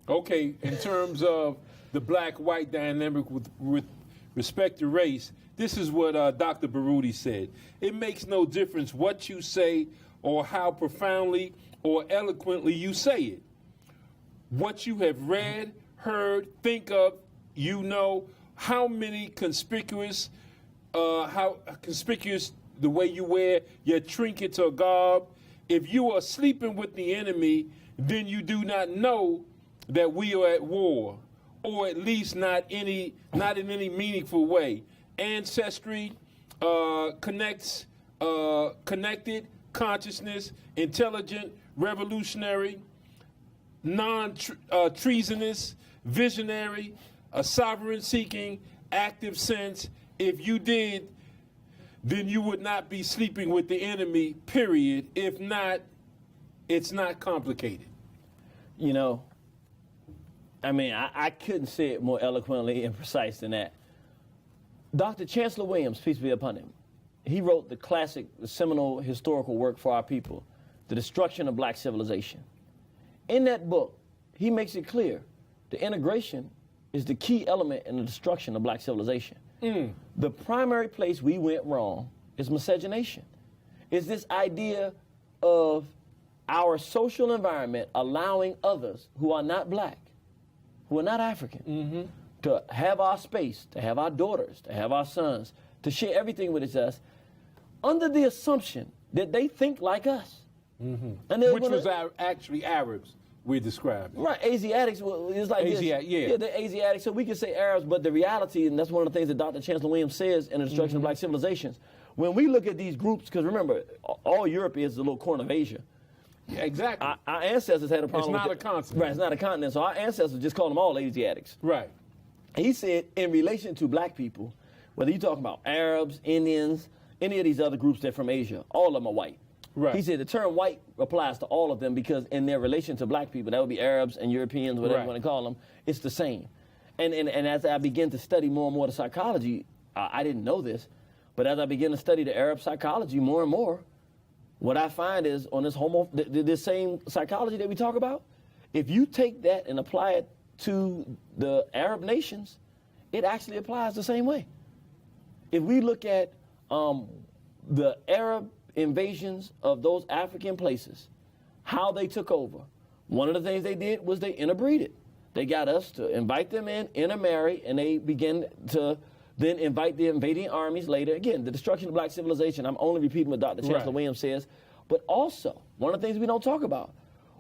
Okay, in terms of the black-white dynamic with respect to race, this is what Dr. Baruti said. It makes no difference what you say or how profoundly or eloquently you say it. What you have read, heard, think of, you know, how conspicuous the way you wear your trinkets or garb. If you are sleeping with the enemy, then you do not know that we are at war, or at least not in any meaningful way. Ancestry connected, consciousness, intelligent, revolutionary, non-treasonous, visionary, a sovereign-seeking, active sense. If you did, then you would not be sleeping with the enemy, period. If not, it's not complicated. You know, I mean, I couldn't say it more eloquently and precise than that. Dr. Chancellor Williams, peace be upon him, he wrote the classic, the seminal historical work for our people, The Destruction of Black Civilization. In that book, he makes it clear the integration is the key element in the destruction of black civilization. The primary place we went wrong is miscegenation. It's this idea of our social environment allowing others who are not black, who are not African, to have our space, to have our daughters, to have our sons, to share everything with us, under the assumption that they think like us. And which was actually Arabs we're describing. Right, Asiatics, it's like this. Yeah, the Asiatics, so we can say Arabs, but the reality, and that's one of the things that Dr. Chancellor Williams says in The Destruction of Black Civilizations, when we look at these groups, because remember, all Europe is a little corner of Asia. Yeah, exactly. Our ancestors had a problem. It's not a continent. Right, it's not a continent. So our ancestors just called them all Asiatics. Right. He said, in relation to black people, whether you're talking about Arabs, Indians, any of these other groups that are from Asia, all of them are white. Right. He said the term white applies to all of them because in their relation to black people, that would be Arabs and Europeans, whatever you want to call them, it's the same. And as I begin to study more and more the psychology, I didn't know this, but as I begin to study the Arab psychology more and more, what I find is on this same psychology that we talk about, if you take that and apply it to the Arab nations, it actually applies the same way. If we look at the Arab invasions of those African places, how they took over, one of the things they did was they interbreeded. They got us to invite them in, intermarry, and they began to then invite the invading armies later. Again, the destruction of black civilization, I'm only repeating what Dr. Chancellor Williams says, but also, one of the things we don't talk about,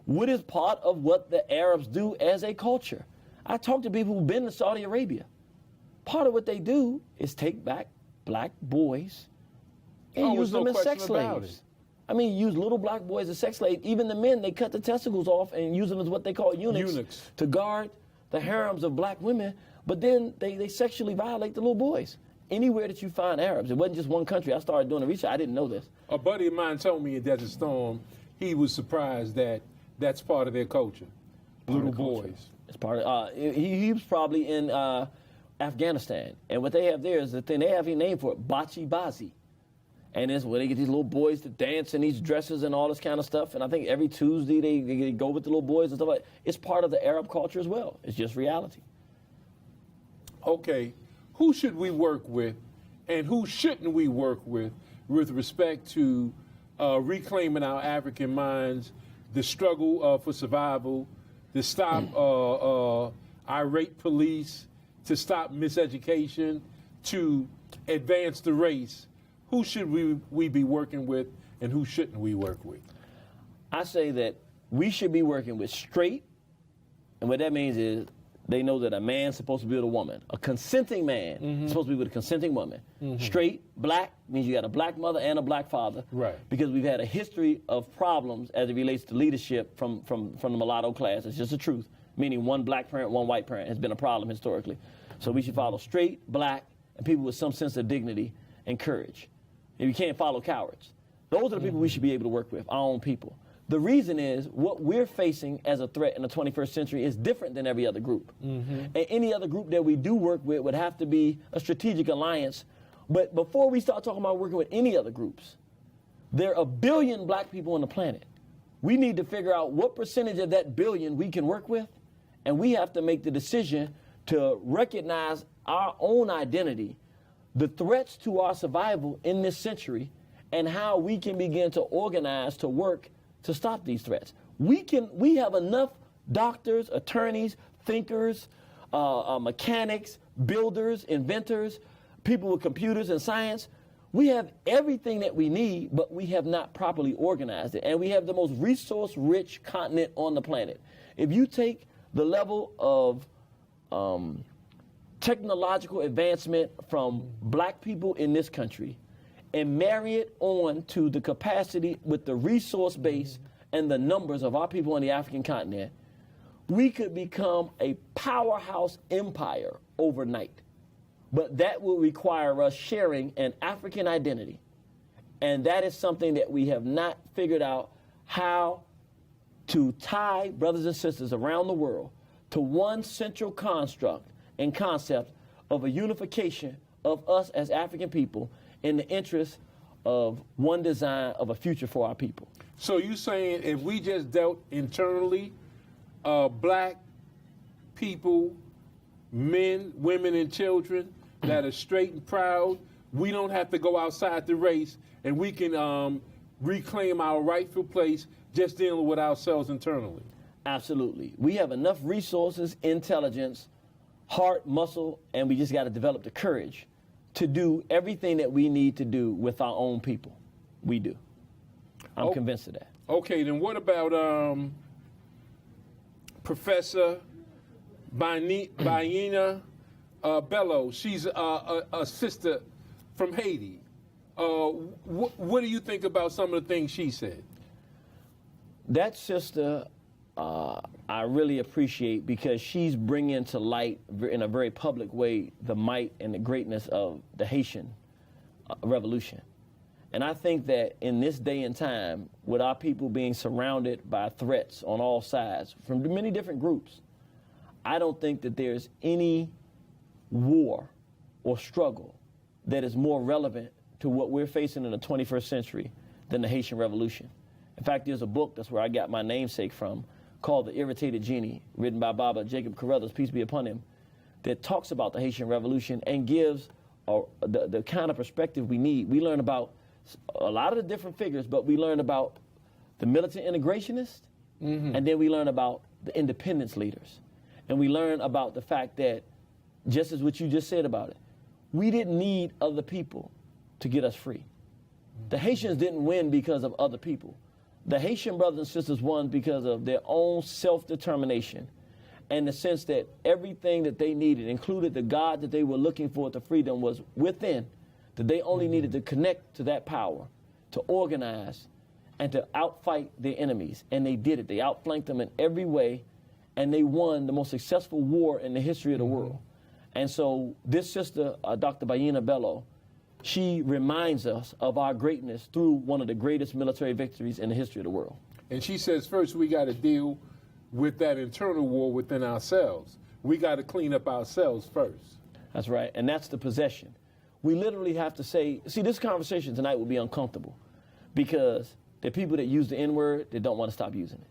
what is part of what the Arabs do as a culture? I talk to people who've been to Saudi Arabia. Part of what they do is take back black boys and use them as sex slaves. I mean, use little black boys as sex slaves. Even the men, they cut the testicles off and use them as what they call eunuchs. To guard the harems of black women, but then they sexually violate the little boys. Anywhere that you find Arabs, it wasn't just one country. I started doing the research, I didn't know this. A buddy of mine told me in Desert Storm, he was surprised that that's part of their culture, little boys. It's part of, he was probably in Afghanistan, and what they have there is the thing, they have a name for it, Bachi Bazi. And it's where they get these little boys to dance in these dresses and all this kind of stuff. And I think every Tuesday they go with the little boys and stuff like that. It's part of the Arab culture as well. It's just reality. Okay, who should we work with and who shouldn't we work with respect to reclaiming our African minds, the struggle for survival, to stop irate police, to stop miseducation, to advance the race? Who should we be working with and who shouldn't we work with? I say that we should be working with straight, and what that means is they know that a man's supposed to be with a woman. A consenting man is supposed to be with a consenting woman. Straight, black, means you got a black mother and a black father. Right. Because we've had a history of problems as it relates to leadership from the mulatto class. It's just the truth. Meaning one black parent, one white parent has been a problem historically. So we should follow straight, black, and people with some sense of dignity and courage. And we can't follow cowards. Those are the people we should be able to work with, our own people. The reason is what we're facing as a threat in the 21st century is different than every other group. And any other group that we do work with would have to be a strategic alliance. But before we start talking about working with any other groups, there are 1 billion black people on the planet. We need to figure out what percentage of that billion we can work with, and we have to make the decision to recognize our own identity, the threats to our survival in this century, and how we can begin to organize to work to stop these threats. We have enough doctors, attorneys, thinkers, mechanics, builders, inventors, people with computers and science. We have everything that we need, but we have not properly organized it. And we have the most resource-rich continent on the planet. If you take the level of technological advancement from black people in this country and marry it on to the capacity with the resource base and the numbers of our people on the African continent, we could become a powerhouse empire overnight. But that will require us sharing an African identity. And that is something that we have not figured out how to tie brothers and sisters around the world to one central construct and concept of a unification of us as African people in the interest of one design of a future for our people. So you saying if we just dealt internally, black people, men, women, and children that are straight and proud, we don't have to go outside the race, and we can reclaim our rightful place just dealing with ourselves internally? Absolutely. We have enough resources, intelligence, heart, muscle, and we just got to develop the courage to do everything that we need to do with our own people. We do. I'm convinced of that. Okay, then what about Professor Bayina Bello? She's a sister from Haiti. What do you think about some of the things she said? That sister, I really appreciate because she's bringing to light in a very public way the might and the greatness of the Haitian revolution. And I think that in this day and time, with our people being surrounded by threats on all sides from many different groups, I don't think that there's any war or struggle that is more relevant to what we're facing in the 21st century than the Haitian Revolution. In fact, there's a book, that's where I got my namesake from, called The Irritated Genie, written by Baba Jacob Carruthers, peace be upon him, that talks about the Haitian Revolution and gives the kind of perspective we need. We learn about a lot of the different figures, but we learn about the militant integrationists, and then we learn about the independence leaders. And we learn about the fact that, just as what you just said about it, we didn't need other people to get us free. The Haitians didn't win because of other people. The Haitian brothers and sisters won because of their own self-determination and the sense that everything that they needed, included the God that they were looking for to freedom, was within, that they only needed to connect to that power, to organize, and to outfight their enemies. And they did it. They outflanked them in every way, and they won the most successful war in the history of the world. And so this sister, Dr. Bayina Bello, she reminds us of our greatness through one of the greatest military victories in the history of the world. And she says first we got to deal with that internal war within ourselves. We got to clean up ourselves first. That's right, and that's the possession. We literally have to say, see, this conversation tonight will be uncomfortable because there are people that use the N-word that don't want to stop using it.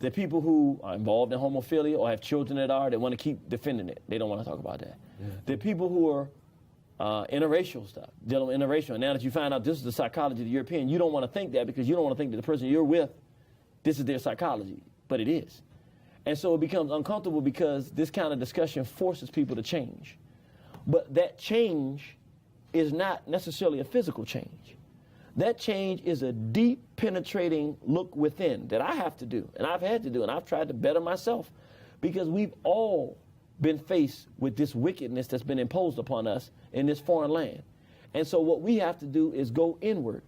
The people who are involved in homophilia or have children that want to keep defending it. They don't want to talk about that. Yeah. The people who are interracial stuff, dealing with interracial. And now that you find out this is the psychology of the European, you don't want to think that because you don't want to think that the person you're with, this is their psychology, but it is. And so it becomes uncomfortable because this kind of discussion forces people to change. But that change is not necessarily a physical change. That change is a deep, penetrating look within that I have to do, and I've had to do, and I've tried to better myself because we've all been faced with this wickedness that's been imposed upon us in this foreign land. And so what we have to do is go inward,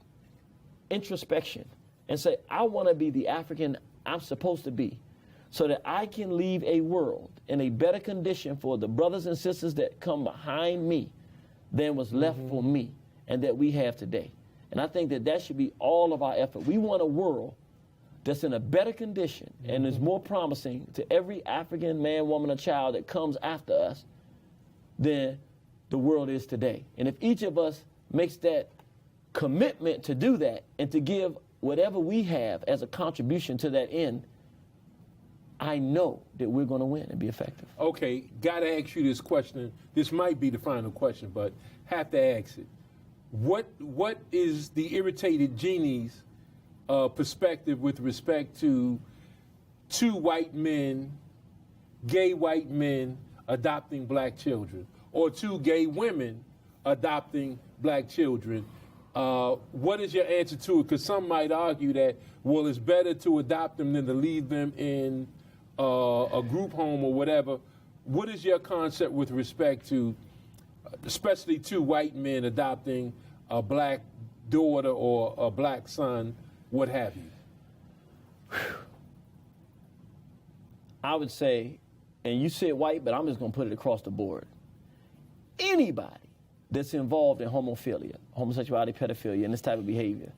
introspection, and say, I want to be the African I'm supposed to be so that I can leave a world in a better condition for the brothers and sisters that come behind me than was left for me and that we have today. And I think that that should be all of our effort. We want a world that's in a better condition and is more promising to every African man, woman, or child that comes after us than the world is today. And if each of us makes that commitment to do that and to give whatever we have as a contribution to that end, I know that we're going to win and be effective. Okay, got to ask you this question. This might be the final question, but have to ask it. What is the irritated genie's perspective with respect to two white men, gay white men, adopting black children, or two gay women adopting black children? What is your answer to it? Because some might argue that, well, it's better to adopt them than to leave them in a group home or whatever. What is your concept with respect to, especially two white men adopting a black daughter or a black son, what have you? I would say, and you said white, but I'm just going to put it across the board. Anybody that's involved in homophilia, homosexuality, pedophilia, and this type of behavior,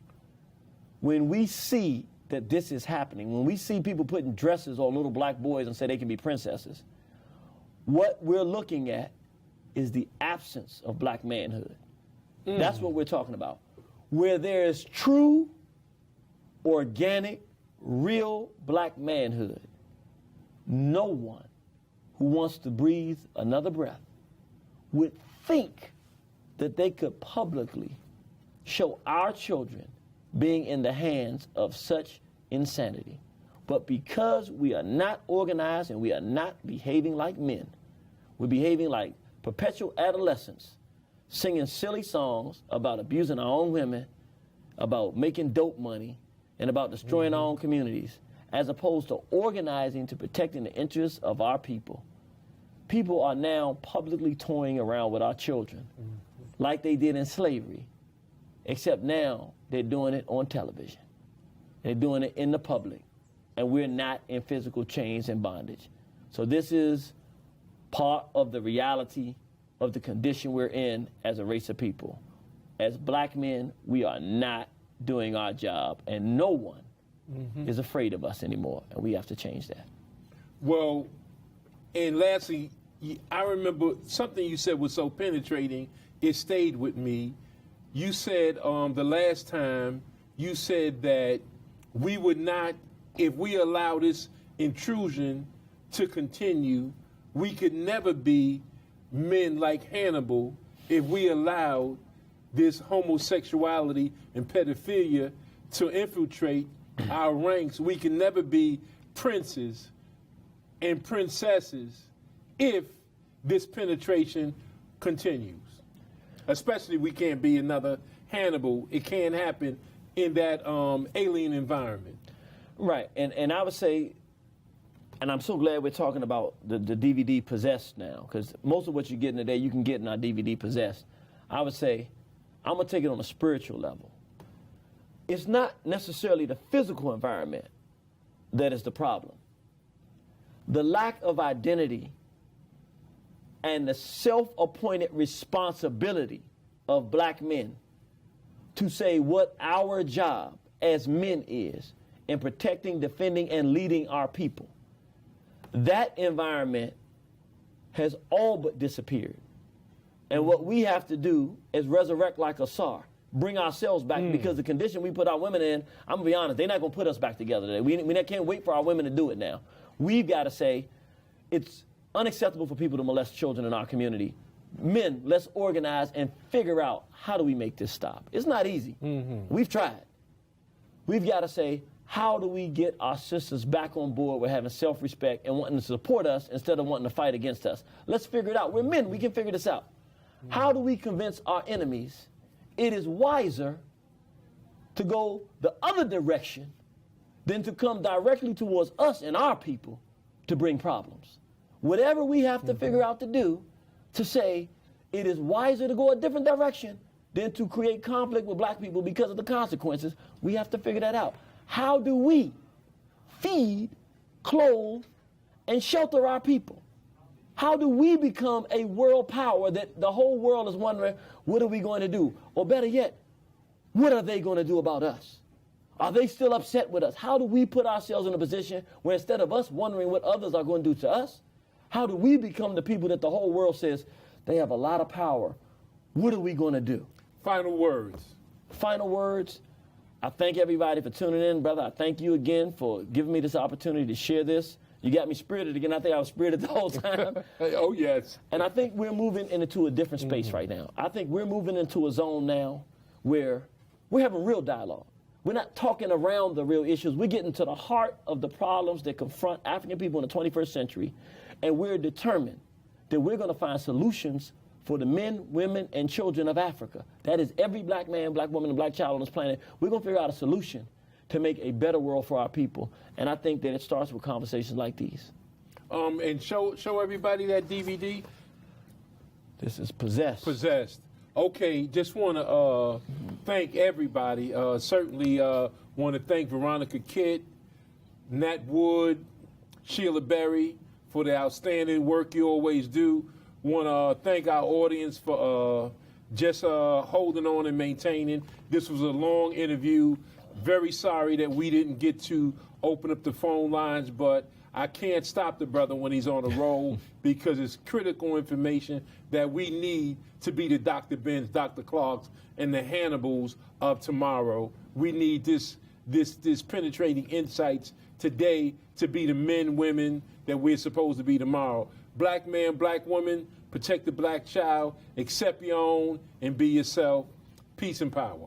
when we see that this is happening, when we see people putting dresses on little black boys and say they can be princesses, what we're looking at is the absence of black manhood. That's what we're talking about. Where there is true, organic, real black manhood, no one who wants to breathe another breath would think that they could publicly show our children being in the hands of such insanity. But because we are not organized and we are not behaving like men, we're behaving like perpetual adolescents, singing silly songs about abusing our own women, about making dope money, and about destroying our own communities, as opposed to organizing to protecting the interests of our people. People are now publicly toying around with our children like they did in slavery, except now they're doing it on television. They're doing it in the public, and we're not in physical chains and bondage. So this is part of the reality of the condition we're in as a race of people. As black men, we are not doing our job, and no one is afraid of us anymore, and we have to change that. Well, and lastly, I remember something you said was so penetrating, it stayed with me. You said the last time, you said that we would not, if we allow this intrusion to continue, we could never be men like Hannibal if we allowed this homosexuality and pedophilia to infiltrate our ranks. We can never be princes and princesses if this penetration continues. Especially we can't be another Hannibal. It can't happen in that alien environment. Right, and I would say, and I'm so glad we're talking about the DVD Possessed now, because most of what you're getting today, you can get in our DVD Possessed. I would say, I'm going to take it on a spiritual level. It's not necessarily the physical environment that is the problem. The lack of identity and the self-appointed responsibility of black men to say what our job as men is in protecting, defending, and leading our people. That environment has all but disappeared. And what we have to do is resurrect like a SAR, bring ourselves back because the condition we put our women in, I'm going to be honest, they're not going to put us back together today. We can't wait for our women to do it now. We've got to say it's unacceptable for people to molest children in our community. Men, let's organize and figure out how do we make this stop. It's not easy. We've tried. We've got to say, how do we get our sisters back on board with having self-respect and wanting to support us instead of wanting to fight against us? Let's figure it out. We're men. We can figure this out. How do we convince our enemies it is wiser to go the other direction than to come directly towards us and our people to bring problems? Whatever we have to figure out to do to say it is wiser to go a different direction than to create conflict with black people because of the consequences, we have to figure that out. How do we feed, clothe, and shelter our people? How do we become a world power that the whole world is wondering, what are we going to do? Or better yet, what are they going to do about us? Are they still upset with us? How do we put ourselves in a position where instead of us wondering what others are going to do to us, how do we become the people that the whole world says, they have a lot of power? What are we going to do? Final words. Final words. I thank everybody for tuning in, brother. I thank you again for giving me this opportunity to share this. You got me spirited again. I think I was spirited the whole time. Oh, yes. And I think we're moving into a different space right now. I think we're moving into a zone now where we're having real dialogue. We're not talking around the real issues. We're getting to the heart of the problems that confront African people in the 21st century. And we're determined that we're going to find solutions for the men, women, and children of Africa. That is every black man, black woman, and black child on this planet. We're going to figure out a solution to make a better world for our people. And I think that it starts with conversations like these. And show everybody that DVD. This is Possessed. Possessed. Okay, just want to thank everybody. Certainly want to thank Veronica Kitt, Nat Wood, Sheila Berry for the outstanding work you always do. Want to thank our audience for just holding on and maintaining. This was a long interview. Very sorry that we didn't get to open up the phone lines, but I can't stop the brother when he's on a roll because it's critical information that we need to be the Dr. Ben's, Dr. Clark's, and the Hannibals of tomorrow. We need this penetrating insights today to be the men, women that we're supposed to be tomorrow. Black man, black woman, protect the black child, accept your own, and be yourself. Peace and power.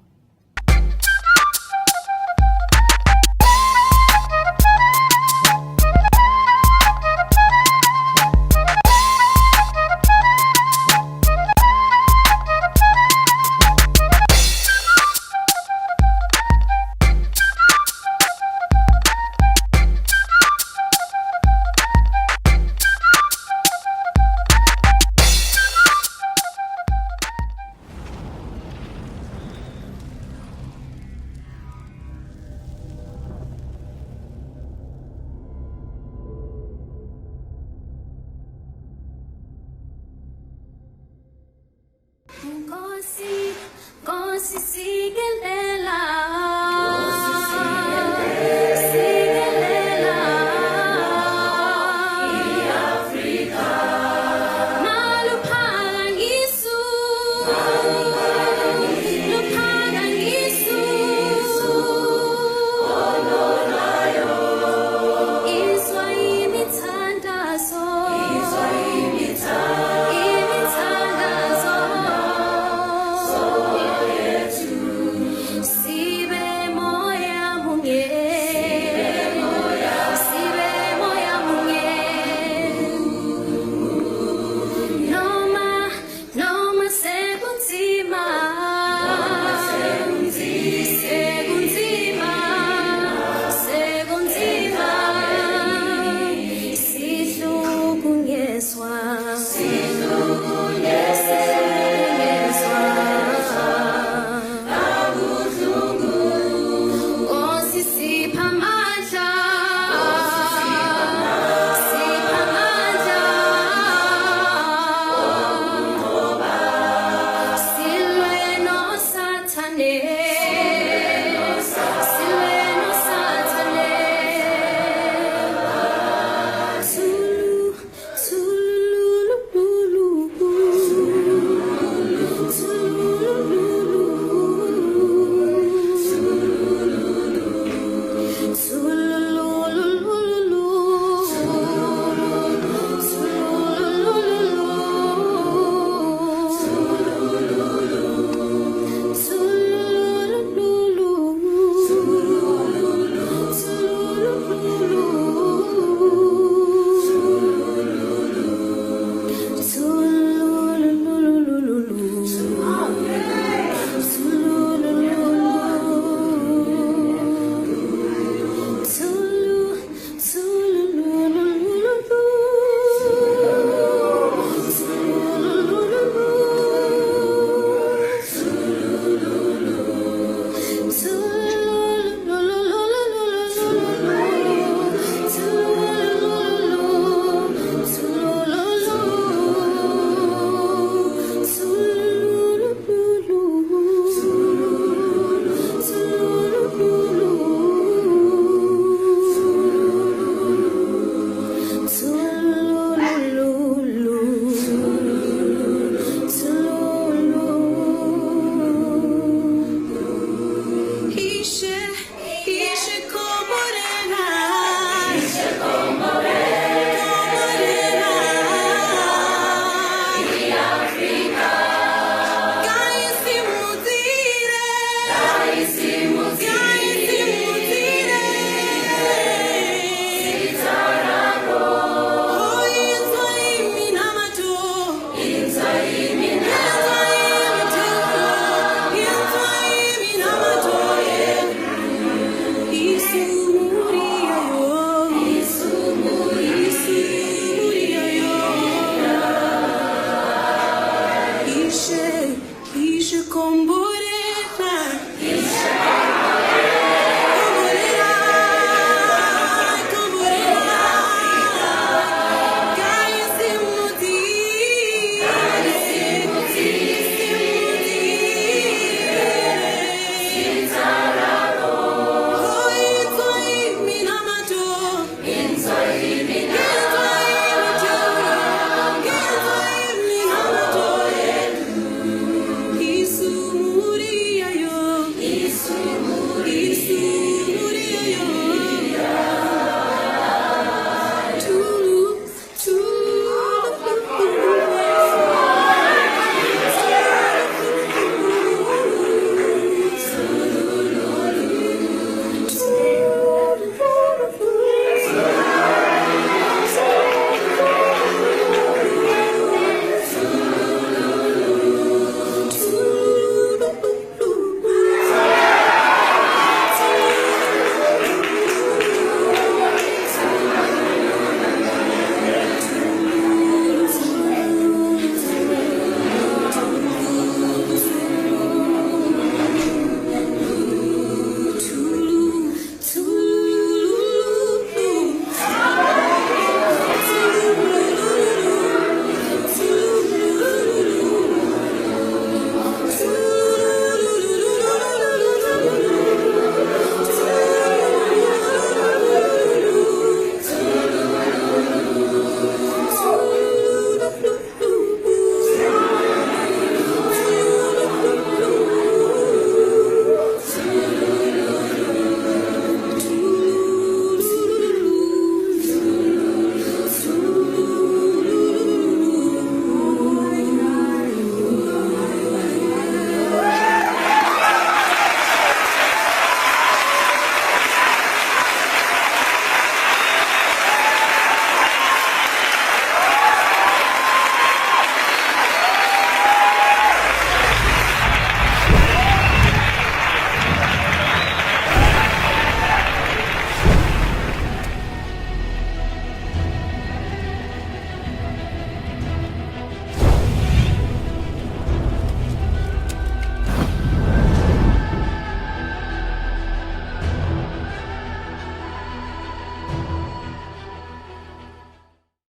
ishe kombo